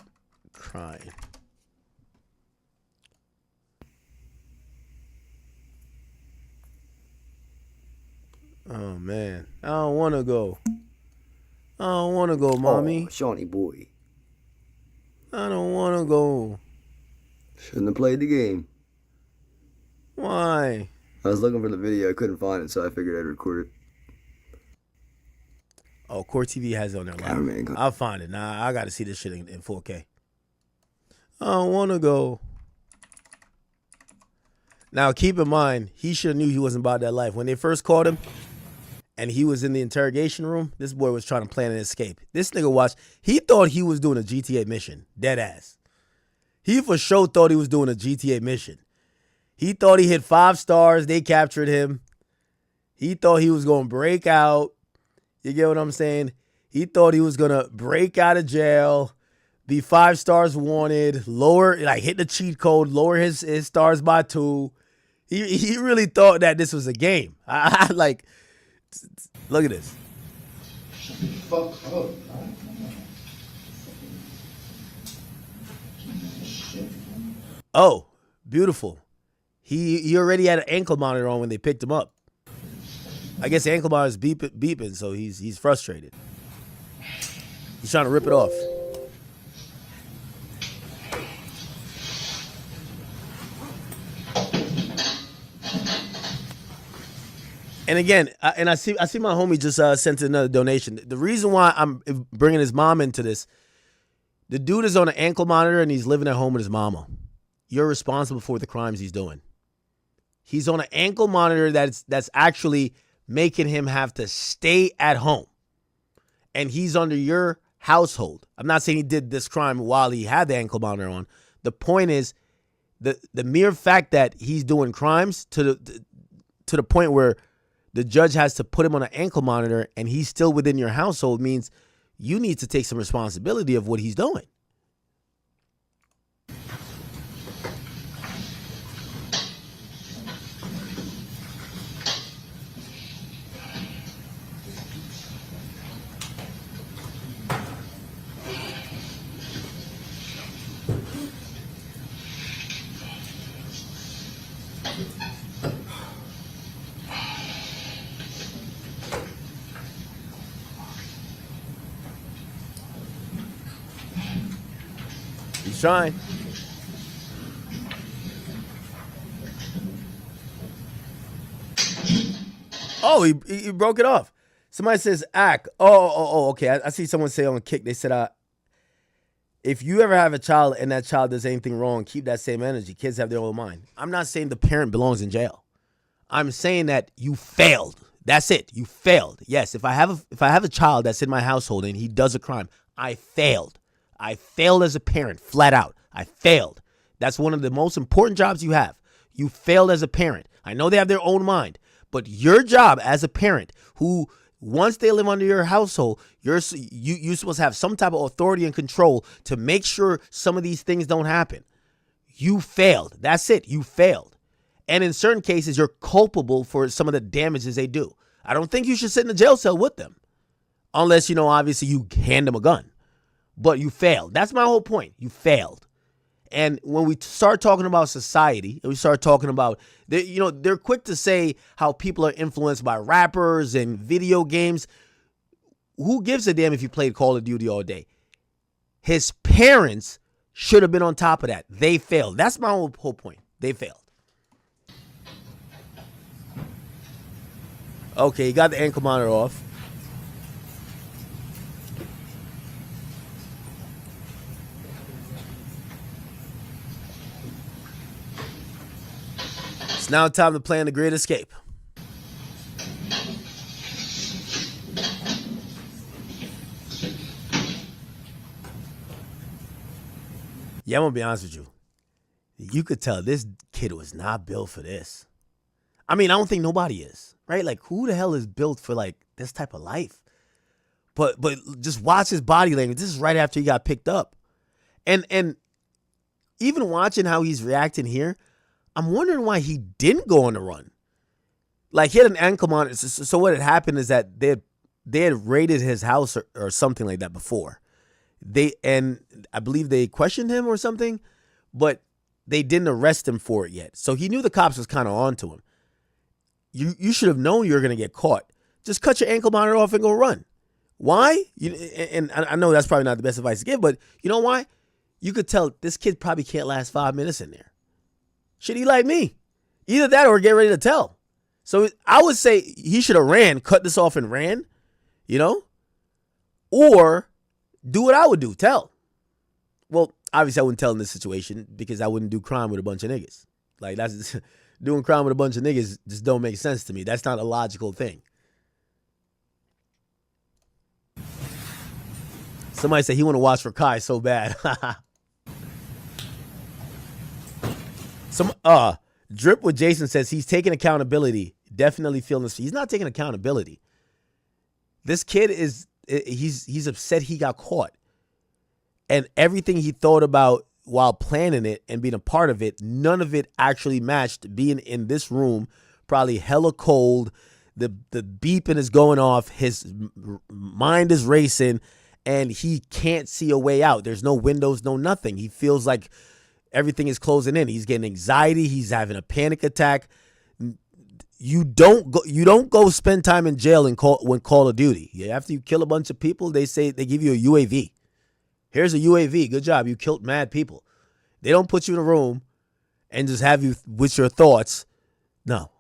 crying. Oh man, I don't want to go. I don't want to go, mommy. Oh, Shawnee boy. I don't want to go. Shouldn't have played the game. Why? I was looking for the video. I couldn't find it, so I figured I'd record it. Oh, Court TV has it on their live. I'll find it. Nah, I got to see this shit in 4K. I don't want to go. Now, keep in mind, he should have knew he wasn't about that life. When they first caught him and he was in the interrogation room, this boy was trying to plan an escape. This nigga watched. He thought he was doing a GTA mission. Dead ass. He for sure thought he was doing a GTA mission. He thought he hit 5 stars. They captured him. He thought he was going to break out. You get what I'm saying? He thought he was going to break out of jail, be 5 stars wanted, lower, like hit the cheat code, lower his stars by 2. He really thought that this was a game. I like, look at this. Fuck up. Oh, beautiful. He already had an ankle monitor on when they picked him up. I guess the ankle monitor is beeping, so he's frustrated. He's trying to rip it off. And again, I see my homie just sent another donation. The reason why I'm bringing his mom into this, the dude is on an ankle monitor and he's living at home with his mama. You're responsible for the crimes he's doing. He's on an ankle monitor that's actually making him have to stay at home. And he's under your household. I'm not saying he did this crime while he had the ankle monitor on. The point is the mere fact that he's doing crimes to the point where the judge has to put him on an ankle monitor and he's still within your household means you need to take some responsibility of what he's doing. He's trying. Oh, he broke it off. Somebody says, "Ack." Oh, okay. I see someone say on Kick, they said, if you ever have a child and that child does anything wrong, keep that same energy. Kids have their own mind. I'm not saying the parent belongs in jail. I'm saying that you failed. That's it. You failed. Yes, if I have a child that's in my household and he does a crime, I failed. I failed as a parent, flat out. I failed. That's one of the most important jobs you have. You failed as a parent. I know they have their own mind, but your job as a parent who, once they live under your household, you're supposed to have some type of authority and control to make sure some of these things don't happen. You failed. That's it. You failed. And in certain cases, you're culpable for some of the damages they do. I don't think you should sit in a jail cell with them. Unless, obviously you hand them a gun. But you failed. That's my whole point. You failed. And when we start talking about society, and we start talking about, they're quick to say how people are influenced by rappers and video games. who gives a damn if you played Call of Duty all day? His parents should have been on top of that. They failed. That's my whole point. They failed. Okay, you got the ankle monitor off. It's now time to plan the Great Escape. Yeah, I'm gonna be honest with you. You could tell this kid was not built for this. I mean, I don't think nobody is, right? Like, who the hell is built for like this type of life? But just watch his body language. This is right after he got picked up, and even watching how he's reacting here, I'm wondering why he didn't go on the run. Like, he had an ankle monitor. So what had happened is that they had raided his house or something like that before. And I believe they questioned him or something, but they didn't arrest him for it yet. So he knew the cops was kind of on to him. You should have known you were going to get caught. Just cut your ankle monitor off and go run. Why? And I know that's probably not the best advice to give, but you know why? You could tell this kid probably can't last 5 minutes in there. Should he like me? Either that or get ready to tell. So I would say he should have ran, cut this off and ran, or do what I would do, tell. Well, obviously I wouldn't tell in this situation because I wouldn't do crime with a bunch of niggas. Like, that's doing crime with a bunch of niggas just don't make sense to me. That's not a logical thing. Somebody said he want to watch for Kai so bad. Drip with Jason says he's taking accountability. Definitely feeling this. He's not taking accountability. This kid he's upset he got caught. And everything he thought about while planning it and being a part of it, none of it actually matched being in this room, probably hella cold. The beeping is going off. His mind is racing and he can't see a way out. There's no windows, no nothing. He feels like everything is closing in. He's getting anxiety. He's having a panic attack. You don't go spend time in jail when Call of Duty. After you kill a bunch of people, they say they give you a UAV. Here's a UAV. Good job. You killed mad people. They don't put you in a room and just have you with your thoughts. No.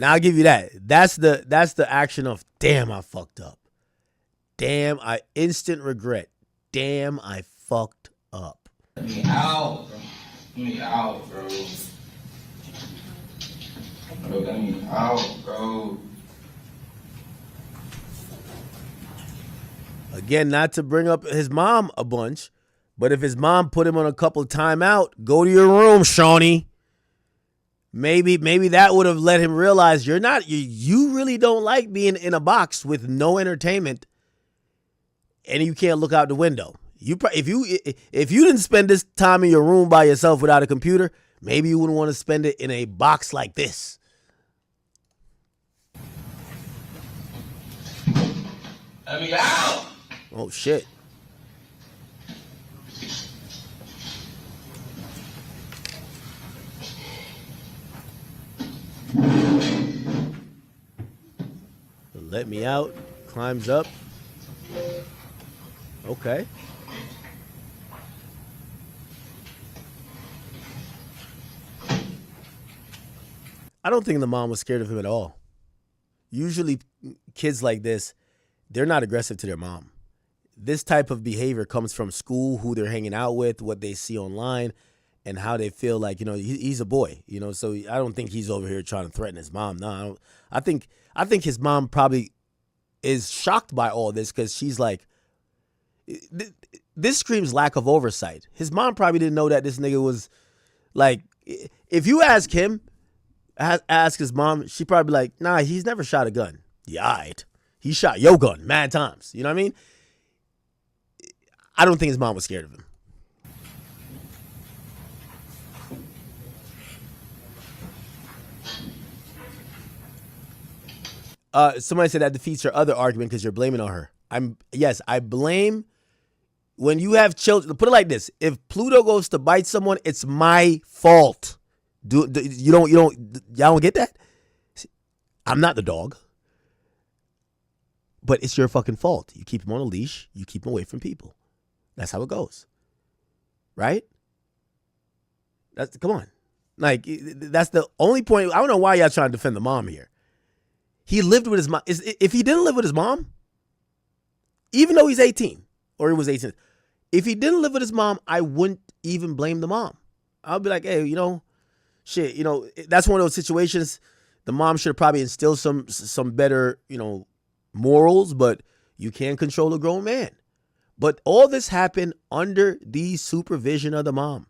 Now I'll give you that. That's the action of, damn, I fucked up. Damn, I instant regret. Damn, I fucked up. Let me out, bro. Let me out, bro. Bro, let me out, bro. Again, not to bring up his mom a bunch, but if his mom put him on a couple timeout, go to your room, Shawnee. Maybe that would have let him realize you really don't like being in a box with no entertainment and you can't look out the window. If you didn't spend this time in your room by yourself without a computer, maybe you wouldn't want to spend it in a box like this. Let me out. Oh shit. Let me out. Climbs up. Okay. I don't think the mom was scared of him at all. Usually kids like this, they're not aggressive to their mom. This type of behavior comes from school, who they're hanging out with, what they see online, and how they feel like, he's a boy, so I don't think he's over here trying to threaten his mom. No, I think his mom probably is shocked by all this because she's like, this screams lack of oversight. His mom probably didn't know that this nigga was Like, if you ask him, ask his mom, she probably be like, nah, he's never shot a gun. Yeah, all right. He shot your gun mad times. You know what I mean? I don't think his mom was scared of him. Somebody said that defeats your other argument because you're blaming on her. Yes, I blame when you have children. Put it like this: if Pluto goes to bite someone, it's my fault. Y'all don't get that? I'm not the dog, but it's your fucking fault. You keep him on a leash. You keep him away from people. That's how it goes, right? Come on, like that's the only point. I don't know why y'all trying to defend the mom here. He lived with his mom. If he didn't live with his mom, even though he's 18, or he was 18, if he didn't live with his mom, I wouldn't even blame the mom. I'll be like, hey, shit, that's one of those situations. The mom should have probably instilled some better, morals, but you can't control a grown man. But all this happened under the supervision of the mom.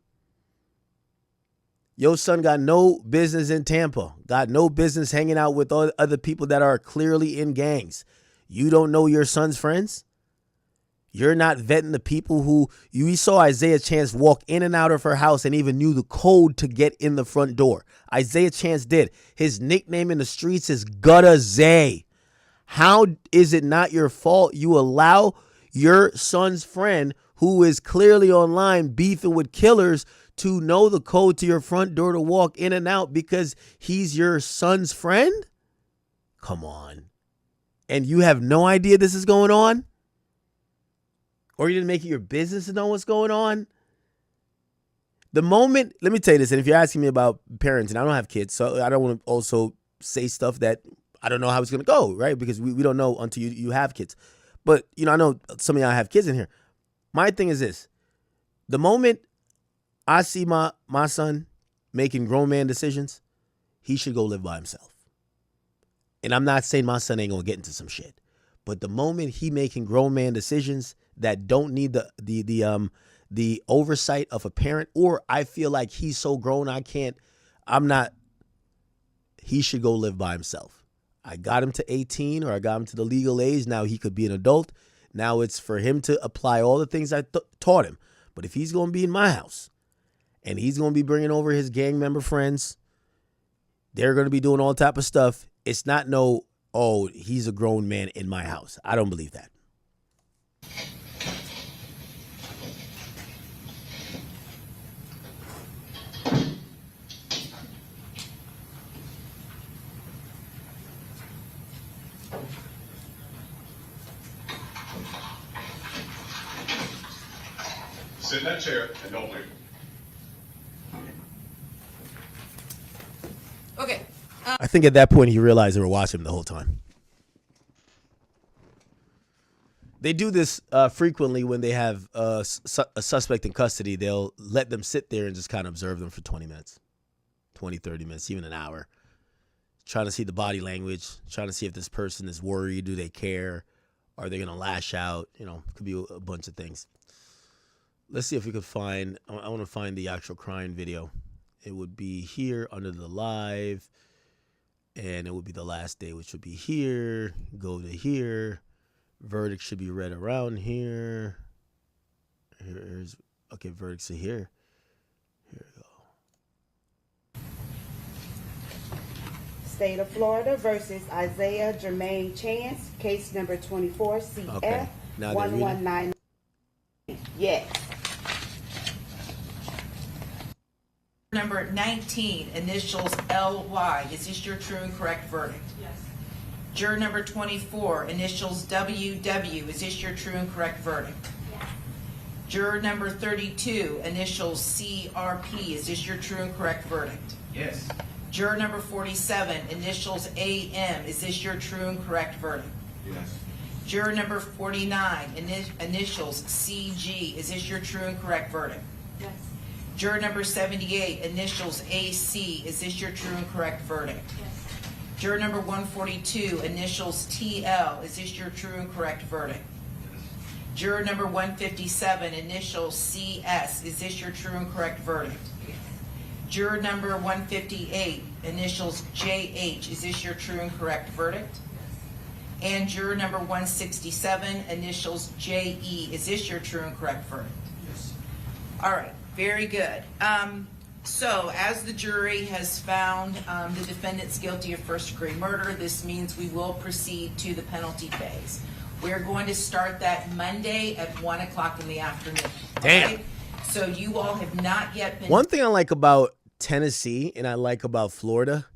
Your son got no business in Tampa, got no business hanging out with other people that are clearly in gangs. You don't know your son's friends? You're not vetting the people who you saw Isaiah Chance walk in and out of her house and even knew the code to get in the front door. Isaiah Chance did. His nickname in the streets is Gutta Zay. How is it not your fault you allow your son's friend who is clearly online beefing with killers to know the code to your front door to walk in and out because he's your son's friend? Come on. And you have no idea this is going on? Or you didn't make it your business to know what's going on? The moment, let me tell you this, and if you're asking me about parenting, I don't have kids, so I don't want to also say stuff that I don't know how it's going to go, right? Because we don't know until you have kids. But, I know some of y'all have kids in here. My thing is this. The moment I see my son making grown man decisions, he should go live by himself. And I'm not saying my son ain't going to get into some shit. But the moment he making grown man decisions that don't need the oversight of a parent, or I feel like he's so grown he should go live by himself. I got him to 18 or I got him to the legal age. Now he could be an adult. Now it's for him to apply all the things I taught him. But if he's going to be in my house and he's going to be bringing over his gang member friends, they're going to be doing all type of stuff. It's not he's a grown man in my house. I don't believe that. Sit in that chair and don't move. Okay. I think at that point he realized they were watching him the whole time. They do this frequently when they have a suspect in custody. They'll let them sit there and just kind of observe them for 20 minutes, 20, 30 minutes, even an hour. Trying to see the body language, trying to see if this person is worried. Do they care? Are they going to lash out? Could be a bunch of things. Let's see if we could find, I want to find the actual crime video. It would be here under the live, and it would be the last day, which would be here. Go to here. Verdict should be read around here. Okay, verdicts are here. Here we go. State of Florida versus Isaiah Jermaine Chance, case number 24 CF Okay. Now they're reading. 119. Yes. Number 19, initials LY. Is this your true and correct verdict? Yes. Juror number 24, initials WW. Is this your true and correct verdict? Yes. Juror number 32, initials CRP. Is this your true and correct verdict? Yes. Juror number 47, initials AM. Is this your true and correct verdict? Yes. Juror number 49, initials CG. Is this your true and correct verdict? Yes. Juror number 78, initials AC. Is this your true and correct verdict? Yes. Juror number 142, initials TL. Is this your true and correct verdict? Juror number 157, initials CS. Is this your true and correct verdict? Juror number 158, initials JH, is this your true and correct verdict? And juror number 167, initials JE, is this your true and correct verdict? Yes. All right, very good. So, as the jury has found the defendants guilty of first-degree murder, this means we will proceed to the penalty phase. We're going to start that Monday at 1 o'clock in the afternoon. Damn. Okay? So you all have not yet been... One thing I like about Tennessee and I like about Florida,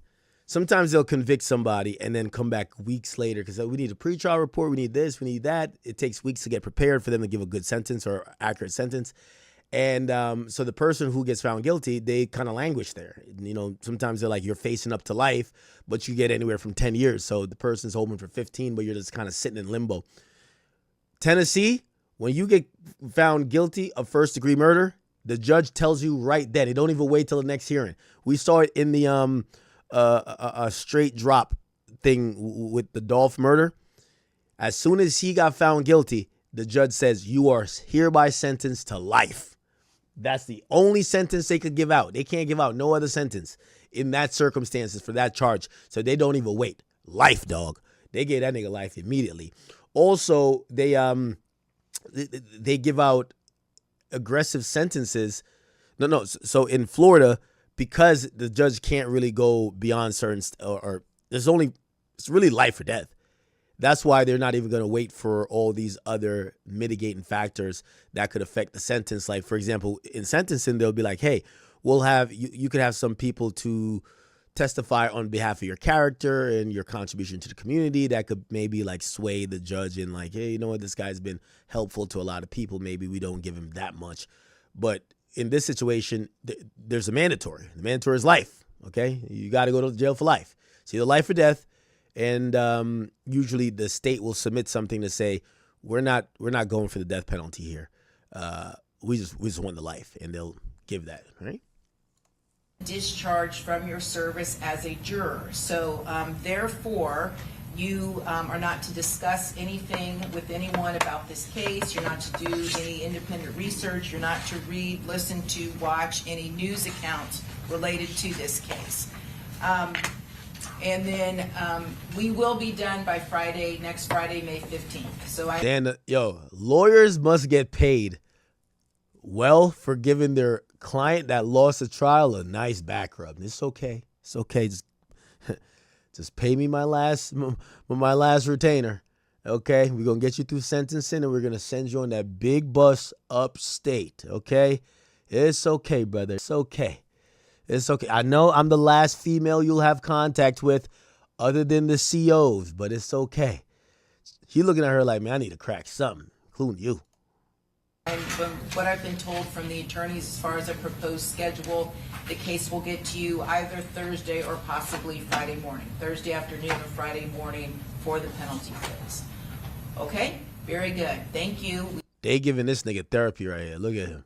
sometimes they'll convict somebody and then come back weeks later because we need a pretrial report, we need this, we need that. It takes weeks to get prepared for them to give a good sentence or accurate sentence. And so the person who gets found guilty, they kind of languish there. You know, sometimes they're like, you're facing up to life, but you get anywhere from 10 years. So the person's hoping for 15, but you're just kind of sitting in limbo. Tennessee, when you get found guilty of first-degree murder, the judge tells you right then. They don't even wait till the next hearing. We saw it in the a straight drop thing with the Dolph murder. As soon as he got found guilty, the judge says, you are hereby sentenced to life. That's the only sentence they could give out. They can't give out no other sentence in that circumstances for that charge. So they don't even wait. Life, dog. They gave that nigga life immediately. Also, they give out aggressive sentences. No. So in Florida, because the judge can't really go beyond certain, or it's really life or death. That's why they're not even going to wait for all these other mitigating factors that could affect the sentence. Like, for example, in sentencing, they'll be like, hey, we'll have, you could have some people to testify on behalf of your character and your contribution to the community that could maybe like sway the judge in like, hey, you know what, this guy's been helpful to a lot of people. Maybe we don't give him that much. But in this situation, there's a mandatory. The mandatory is life, okay? You got to go to jail for life. It's either life or death. And usually the state will submit something to say, we're not going for the death penalty here. We just want the life, and they'll give that, right? Discharged from your service as a juror. So therefore, you are not to discuss anything with anyone about this case. You're not to do any independent research. You're not to read, listen to, watch any news accounts related to this case. And then we will be done by next Friday, May 15th. So lawyers must get paid well for giving their client that lost a trial a nice back rub. It's okay. It's okay. Just pay me my last retainer. Okay, we're gonna get you through sentencing, and we're gonna send you on that big bus upstate. Okay, it's okay, brother. It's okay. It's okay. I know I'm the last female you'll have contact with other than the COs, but it's okay. He looking at her like, man, I need to crack something, including you. And from what I've been told from the attorneys as far as a proposed schedule, the case will get to you either Thursday or possibly Friday morning. Thursday afternoon or Friday morning for the penalty phase. Okay? Very good. Thank you. They giving this nigga therapy right here. Look at him.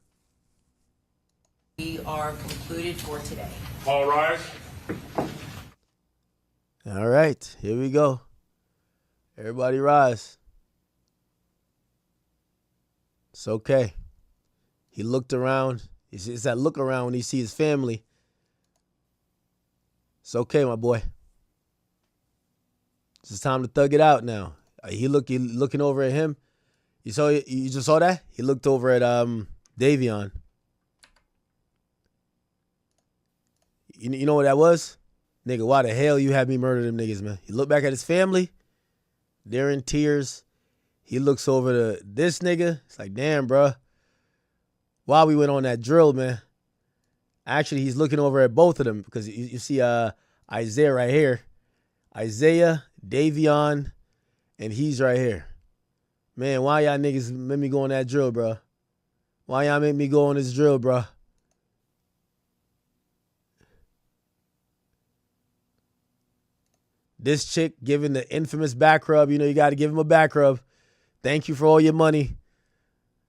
We are concluded for today. All rise. All right, here we go. Everybody rise. It's okay. He looked around. It's that look around when he sees his family. It's okay, my boy. It's time to thug it out now. He looking over at him. You just saw that? He looked over at Davion. You know what that was? Nigga, why the hell you had me murder them niggas, man? He looked back at his family. They're in tears. He looks over to this nigga. It's like, damn, bro. Why we went on that drill, man? Actually, he's looking over at both of them because you see Isaiah right here. Isaiah, Davion, and he's right here. Man, why y'all niggas made me go on that drill, bro? Why y'all make me go on this drill, bro? This chick giving the infamous back rub. You know, you got to give him a back rub. Thank you for all your money.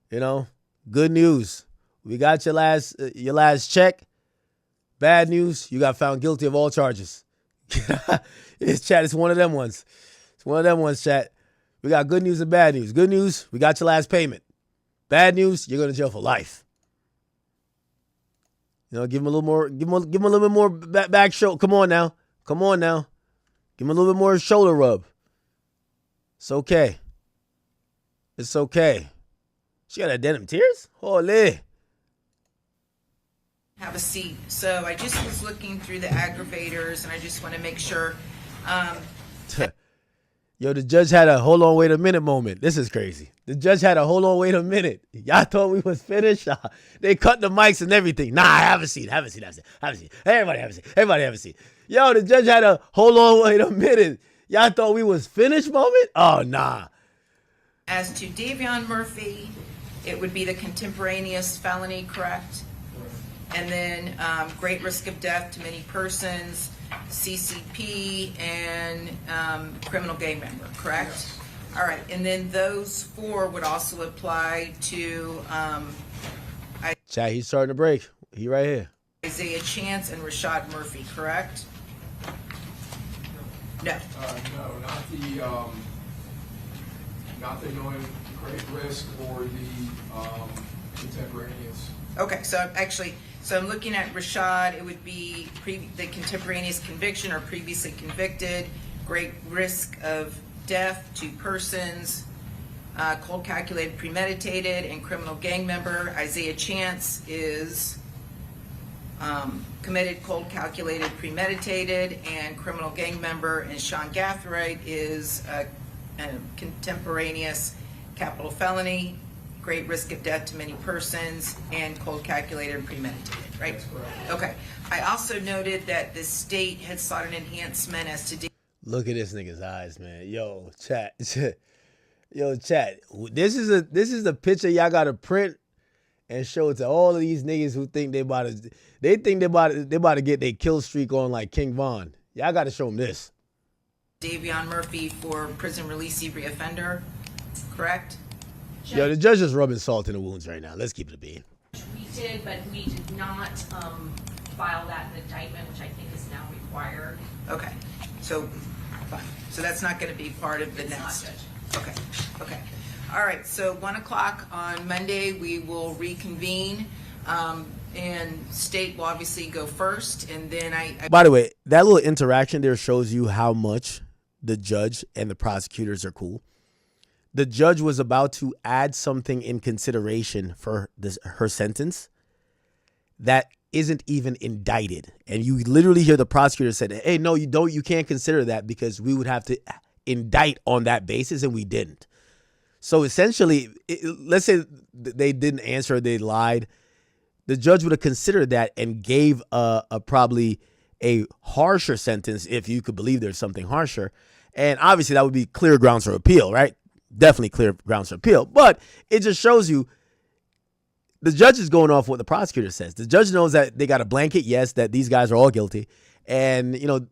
You know, good news. We got your last check. Bad news. You got found guilty of all charges. This chat is one of them ones. It's one of them ones, chat. We got good news and bad news. Good news, we got your last payment. Bad news, you're going to jail for life. You know, give him a little more. Give him a little bit more back shoulder. Come on now. Give him a little bit more shoulder rub. It's okay. It's okay. She got that denim tears? Holy. Have a seat. So I just was looking through the aggravators, and I just want to make sure. Yo, the judge had a hold on, wait a minute moment. This is crazy. The judge had a hold on, wait a minute. Y'all thought we was finished? They cut the mics and everything. Nah, have a seat. Everybody have a seat. Yo, the judge had a hold on, wait a minute. Y'all thought we was finished moment? Oh, nah. As to Davion Murphy, it would be the contemporaneous felony, correct? And then great risk of death to many persons, CCP, and criminal gang member, correct? Yes. All right, and then those 4 would also apply to Chat, he's starting to break. He right here. Isaiah Chance and Rashad Murphy, correct? No. No, not the knowing great risk or the contemporaneous. Okay, so I'm looking at Rashad. It would be the contemporaneous conviction or previously convicted, great risk of death to persons, cold calculated premeditated, and criminal gang member. Isaiah Chance is committed cold calculated premeditated and criminal gang member, and Sean Gathright is a contemporaneous capital felony, great risk of death to many persons, and cold calculated premeditated, right? That's correct. Okay. I also noted that the state had sought an enhancement as to Look at this nigga's eyes, man. Yo, chat. Yo, chat. This is a picture y'all gotta print and show it to all of these niggas who think they about to get their kill streak on like King Von. Y'all gotta show them this. Davion Murphy for prison release reoffender, correct? Yo, the judge is rubbing salt in the wounds right now. Let's keep it a bean. We did, but we did not file that indictment, which I think is now required. Okay, so fine. So that's not going to be part of the next. Okay. Okay. All right. So 1 o'clock on Monday we will reconvene, and state will obviously go first, and then I. By the way, that little interaction there shows you how much the judge and the prosecutors are cool. The judge was about to add something in consideration for her sentence that isn't even indicted. And you literally hear the prosecutor said, hey, no, you can't consider that because we would have to indict on that basis, and we didn't. So essentially, let's say they didn't answer, they lied. The judge would have considered that and gave probably a harsher sentence if you could believe there's something harsher. And obviously that would be clear grounds for appeal, right? Definitely clear grounds for appeal. But it just shows you the judge is going off what the prosecutor says. The judge knows that they got a blanket yes, that these guys are all guilty. And, you know,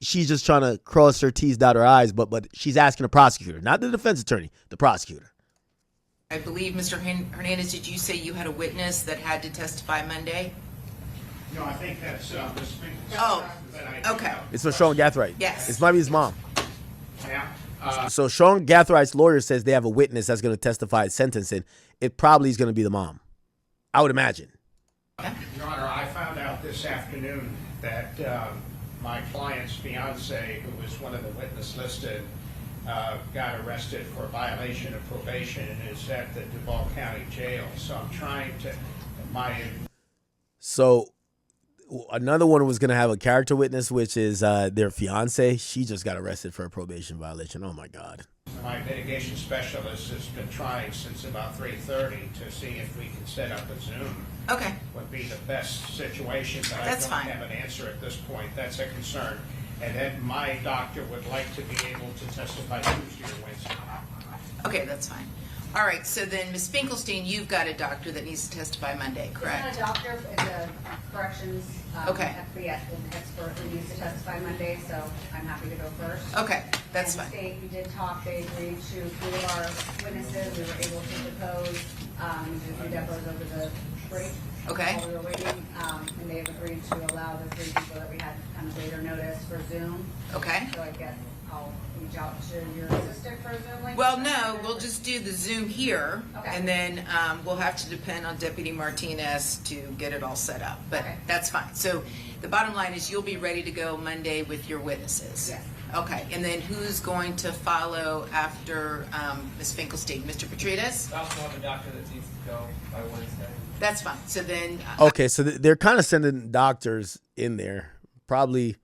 she's just trying to cross her T's, dot her I's, but she's asking the prosecutor, not the defense attorney, the prosecutor. I believe, Mr. Hernandez, did you say you had a witness that had to testify Monday? No, I think that's Ms. Finkel. Oh, okay. It's for Sean Gathright. Yes. It's might be his mom. Yeah. So Sean Gathright's lawyer says they have a witness that's going to testify at sentencing. It probably is going to be the mom. I would imagine. Your Honor, I found out this afternoon that my client's fiance, who was one of the witnesses listed, got arrested for violation of probation and is at the Duval County Jail. So I'm trying to, So another one was going to have a character witness, which is their fiance. She just got arrested for a probation violation. Oh, my God. My mitigation specialist has been trying since about 3:30 to see if we can set up a Zoom. Okay. Would be the best situation, but That's I don't fine. have an answer at this point. That's a concern. And then my doctor would like to be able to testify Tuesday or Wednesday. Okay, that's fine. All right, so then, Ms. Finkelstein, you've got a doctor that needs to testify Monday, correct? It's not a doctor, it's a corrections Okay. an expert who needs to testify Monday, so I'm happy to go first. Okay, that's and fine. The state, we did talk, they agreed to 3 of our witnesses, we were able to depose, do 3 depots over the break. Okay. While we were waiting, and they've agreed to allow the 3 people that we had kind of later notice for Zoom. Okay. So I guess I'll reach out to your assistant for a Zoom link? Well, no, we'll just do the Zoom here, Okay. and then we'll have to depend on Deputy Martinez to get it all set up, but that's fine. So the bottom line is you'll be ready to go Monday with your witnesses? Yes. Okay, and then who's going to follow after Ms. Finkelstein? Mr. Petrides? I also have a doctor that needs to go by Wednesday. That's fine. So then... Okay, so they're kind of sending doctors in there. Probably,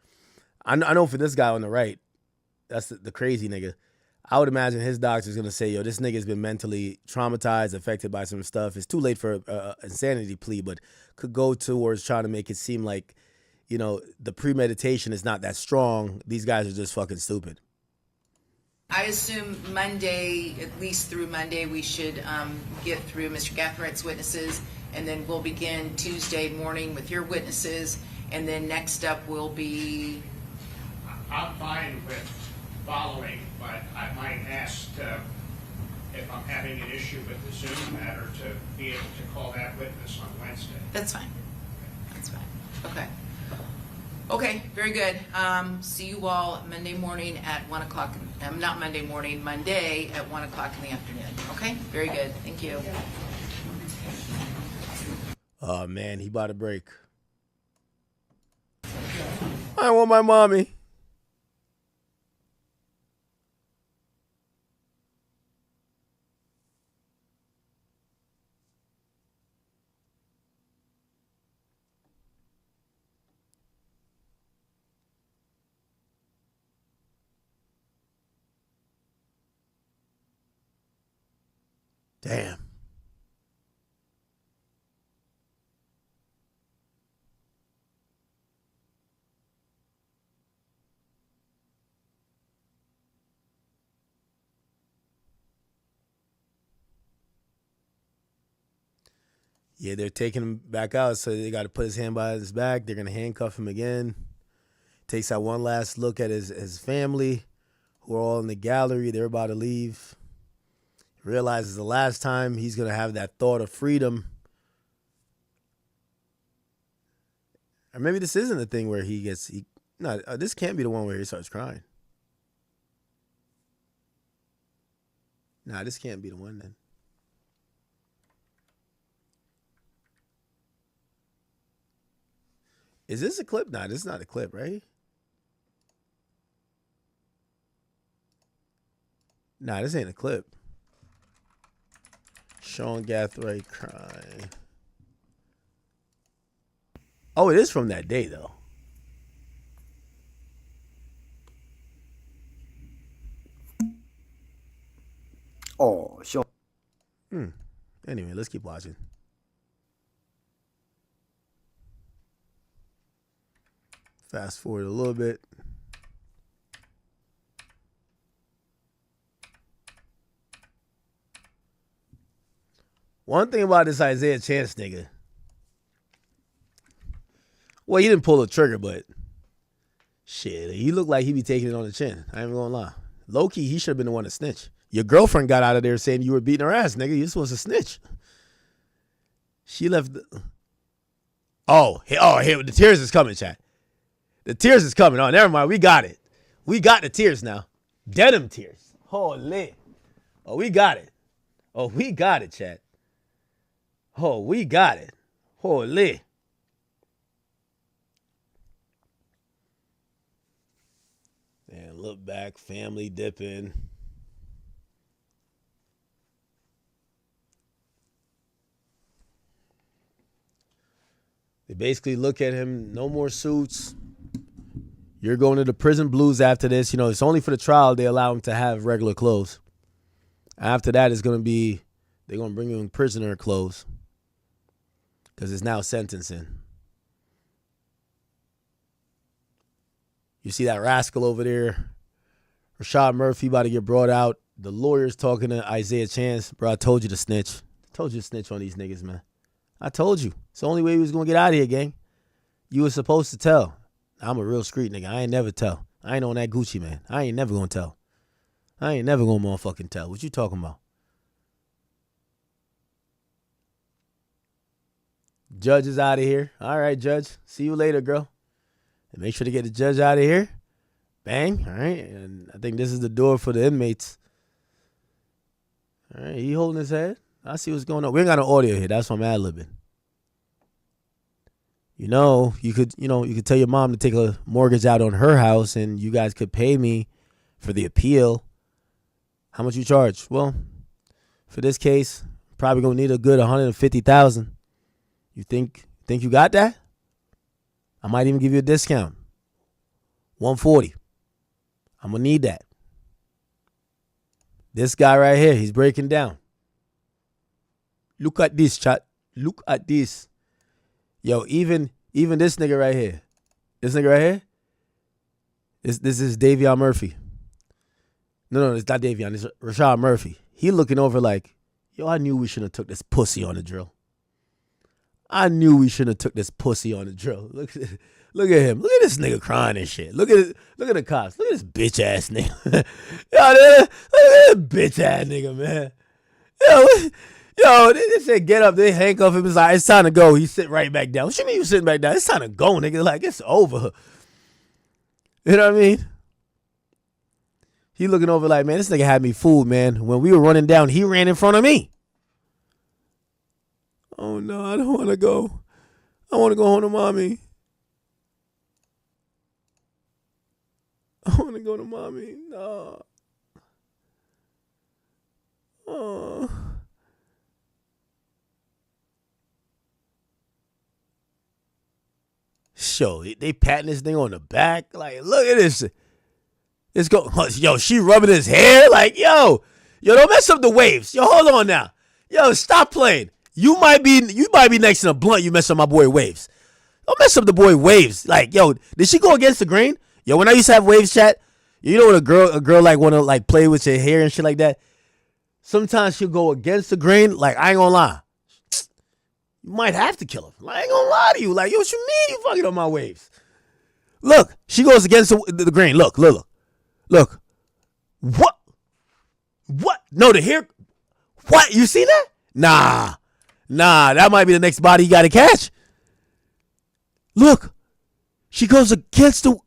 I know for this guy on the right, that's the crazy nigga. I would imagine his doctor's going to say, yo, this nigga's been mentally traumatized, affected by some stuff. It's too late for an insanity plea, but could go towards trying to make it seem like, you know, the premeditation is not that strong. These guys are just fucking stupid. I assume Monday, at least through Monday, we should get through Mr. Gathwright's witnesses, and then we'll begin Tuesday morning with your witnesses, and then next up will be... I'm fine with following, but I might ask if I'm having an issue with the Zoom matter to be able to call that witness on Wednesday. That's fine. That's fine. Okay. Okay, very good. See you all Monday morning at 1 o'clock. Not Monday morning, Monday at 1 o'clock in the afternoon. Okay, very good. Thank you. Oh, man, he about to break. I want my mommy. Damn. Yeah, they're taking him back out, so they got to put his hand by his back. They're going to handcuff him again. Takes out one last look at his family, who are all in the gallery. They're about to leave. Realizes the last time he's going to have that thought of freedom. Or maybe this isn't the thing where this can't be the one where he starts crying. Nah, this can't be the one then. Is this a clip? Nah, this is not a clip, right? Nah, this ain't a clip. Sean Gathright crying. Oh, it is from that day, though. Oh, Sean. Anyway, let's keep watching. Fast forward a little bit. One thing about this Isaiah Chance nigga. Well, he didn't pull the trigger, but shit, he looked like he be taking it on the chin. I ain't gonna lie. Low-key, he should have been the one to snitch. Your girlfriend got out of there saying you were beating her ass, nigga. You're supposed to snitch. She left. Here, the tears is coming, chat. The tears is coming. Oh, never mind. We got it. We got the tears now. Denim tears. Holy. Oh, we got it. Oh, we got it, chat. Oh, we got it. Holy. And look back, family dipping. They basically look at him, no more suits. You're going to the prison blues after this. You know, it's only for the trial they allow him to have regular clothes. After that, it's going to be, they're going to bring you in prisoner clothes. Because it's now sentencing. You see that rascal over there? Rashad Murphy about to get brought out. The lawyer's talking to Isaiah Chance. Bro, I told you to snitch. I told you to snitch on these niggas, man. I told you. It's the only way we was going to get out of here, gang. You were supposed to tell. I'm a real street nigga. I ain't never tell. I ain't on that Gucci, man. I ain't never going to tell. I ain't never going to motherfucking tell. What you talking about? Judge is out of here. All right, Judge. See you later, girl. And make sure to get the judge out of here. Bang. All right. And I think this is the door for the inmates. All right. He holding his head. I see what's going on. We ain't got no audio here. That's why I'm ad-libbing. You could tell your mom to take a mortgage out on her house and you guys could pay me for the appeal. How much you charge? Well, for this case, probably gonna need a good $150,000. You think you got that? I might even give you a discount. $140. I'm gonna need that. This guy right here, he's breaking down. Look at this, chat. Look at this. Yo, even this nigga right here. This nigga right here. This is Davion Murphy. No, it's not Davion. It's Rashad Murphy. He looking over like, yo, I knew we shouldn't have took this pussy on the drill. I knew we shouldn't have took this pussy on the drill. Look at him. Look at this nigga crying and shit. Look at the cops. Look at this bitch ass nigga. Look at this bitch ass nigga, man. Yo, they said get up. They handcuff him. It's like, it's time to go. He sit right back down. What you mean you sitting back down? It's time to go, nigga. Like, it's over. You know what I mean? He looking over like, man, this nigga had me fooled, man. When we were running down, he ran in front of me. Oh, no, I don't want to go. I want to go home to mommy. I want to go to mommy. No. Oh. Show they patting this thing on the back. Like, look at this. It's go. Yo, she rubbing his hair. Like, yo, don't mess up the waves. Yo, hold on now. Yo, stop playing. You might be next in a blunt. You mess up my boy waves. Don't mess up the boy waves. Like, yo, did she go against the grain? Yo, when I used to have waves chat, you know when a girl like want to like play with your hair and shit like that. Sometimes she'll go against the grain. Like, I ain't gonna lie. You might have to kill him. I ain't gonna lie to you. Like, yo, what you mean you fucking on my waves? Look, she goes against the grain. Look. What? No, the hair. What? You see that? Nah. That might be the next body you gotta catch. Look, she goes against the.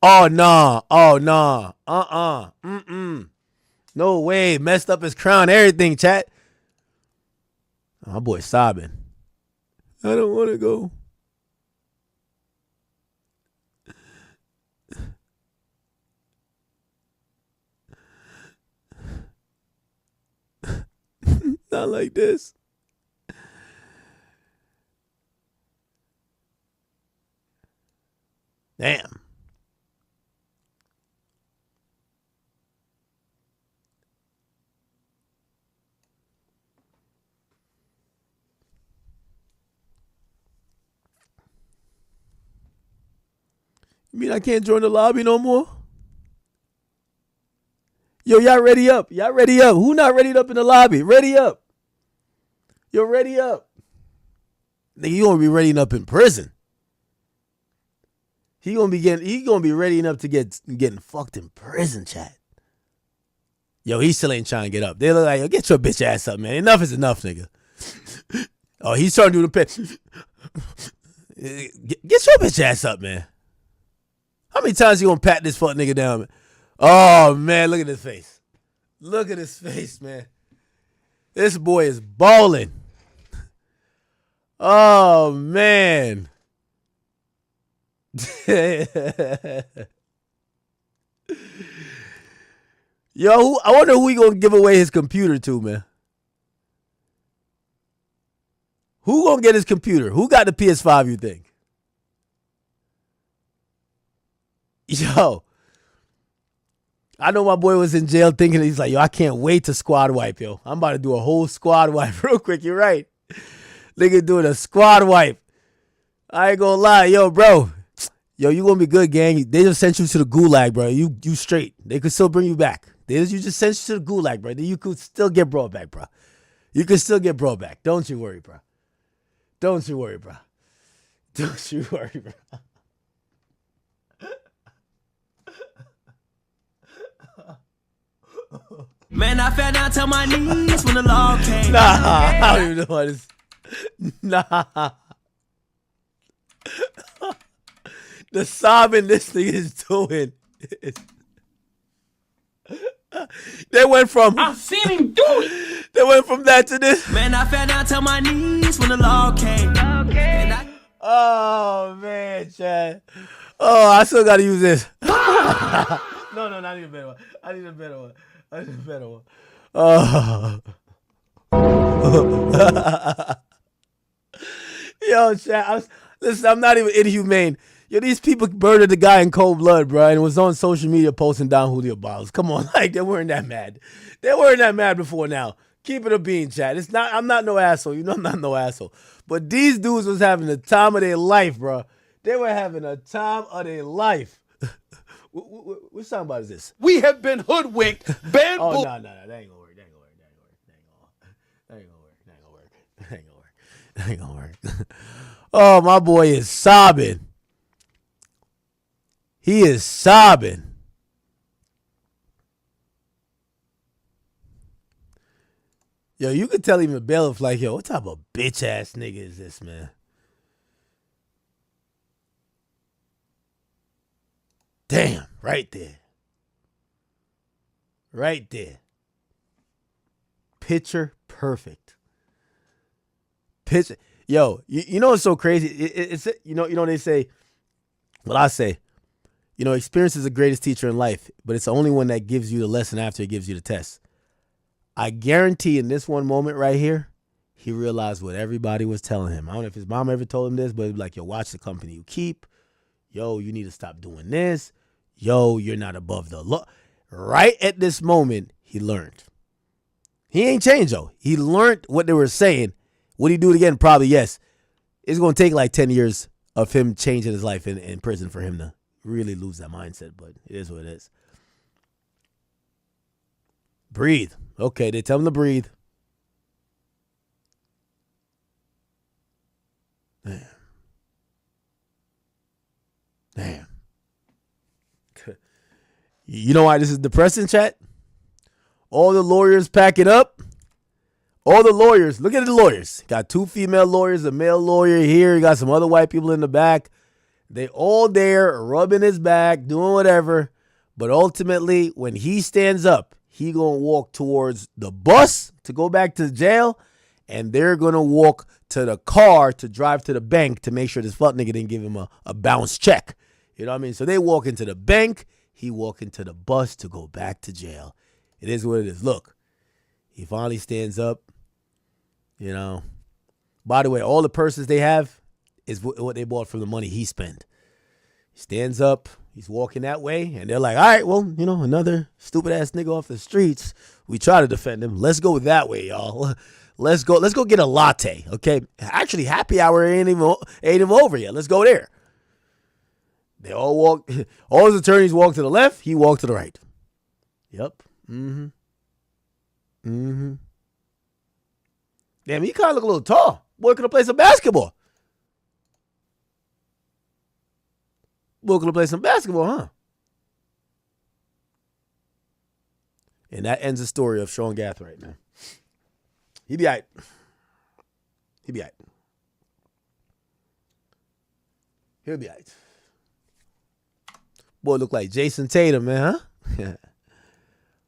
Oh, nah. No way. Messed up his crown, everything, chat. Oh, my boy's sobbing. I don't want to go. Not like this. Damn. You mean I can't join the lobby no more? Yo, y'all ready up. Who not ready up in the lobby? Ready up. Yo, ready up. Nigga, you gonna be ready up in prison. He gonna be ready enough to getting fucked in prison, chat. Yo, he still ain't trying to get up. They look like, yo, get your bitch ass up, man. Enough is enough, nigga. Oh, he's trying to do the pet. Get your bitch ass up, man. How many times you gonna pat this fuck nigga down, man? Oh, man, look at his face. Look at his face, man. This boy is balling. Oh, man. Yo, I wonder who he gonna give away his computer to, man. Who gonna get his computer? Who got the PS5, you think? Yo, I know my boy was in jail thinking, he's like, yo, I can't wait to squad wipe, yo. I'm about to do a whole squad wipe real quick. You're right. Nigga doing a squad wipe. I ain't gonna lie. Yo, bro. Yo, you gonna be good, gang. They just sent you to the gulag, bro. You straight. They could still bring you back. You just sent you to the gulag, bro. You could still get brought back, bro. You could still get brought back. Don't you worry, bro. Don't you worry, bro. Don't you worry, bro. Man, I fell down to my knees when the law came. Nah, I don't even know what this. Nah. The sobbing this thing is doing They went from I seen him do it. They went from that to this. Man, I fell down to my knees when the law came. Oh man, Chad. Oh, I still gotta use this. No, not even a better one. I need a better one. Oh. Yo, Chad. Listen, I'm not even inhumane. Yo, these people murdered the guy in cold blood, bro, and was on social media posting down Julio bottles. Come on, like they weren't that mad. They weren't that mad before now. Keep it a bean, Chad. It's not. I'm not no asshole. You know I'm not no asshole. But these dudes was having the time of their life, bro. They were having a time of their life. Which song about is this? We have been hoodwinked. Oh, no. That ain't gonna work. That ain't gonna work. Oh, my boy is sobbing. He is sobbing. Yo, you could tell even bailiff like, yo, what type of bitch ass nigga is this, man? Damn, right there. Right there. Picture perfect. Picture. Yo, you know what's so crazy? It's you know they say, well, I say, you know, experience is the greatest teacher in life, but it's the only one that gives you the lesson after it gives you the test. I guarantee in this one moment right here, he realized what everybody was telling him. I don't know if his mom ever told him this, but it'd be like, yo, watch the company you keep. Yo, you need to stop doing this. Yo, you're not above the law. Right at this moment, he learned. He ain't changed, though. He learned what they were saying. Would he do it again? Probably yes. It's going to take like 10 years of him changing his life in prison for him to really lose that mindset, but it is what it is. Breathe. Okay, they tell him to breathe. Damn. You know why this is depressing, chat? All the lawyers packing up. All the lawyers. Look at the lawyers. Got 2 female lawyers, a male lawyer here. You got some other white people in the back. They all there rubbing his back, doing whatever. But ultimately, when he stands up, he going to walk towards the bus to go back to jail. And they're going to walk to the car to drive to the bank to make sure this fuck nigga didn't give him a bounce check. You know what I mean? So they walk into the bank. He walk into the bus to go back to jail. It is what it is. Look, he finally stands up. You know. By the way, all the purses they have is what they bought from the money he spent. He stands up. He's walking that way. And they're like, all right, well, you know, another stupid ass nigga off the streets. We try to defend him. Let's go that way, y'all. Let's go get a latte. Okay. Actually, happy hour ain't even over yet. Let's go there. They all walk. All his attorneys walk to the left. He walked to the right. Yep. Damn, he kind of look a little tall. Boy could have played some basketball. Huh? And that ends the story of Sean Gathright, man. He be all right. He'll be all right. Boy look like Jason Tatum, man, huh?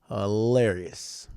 Hilarious.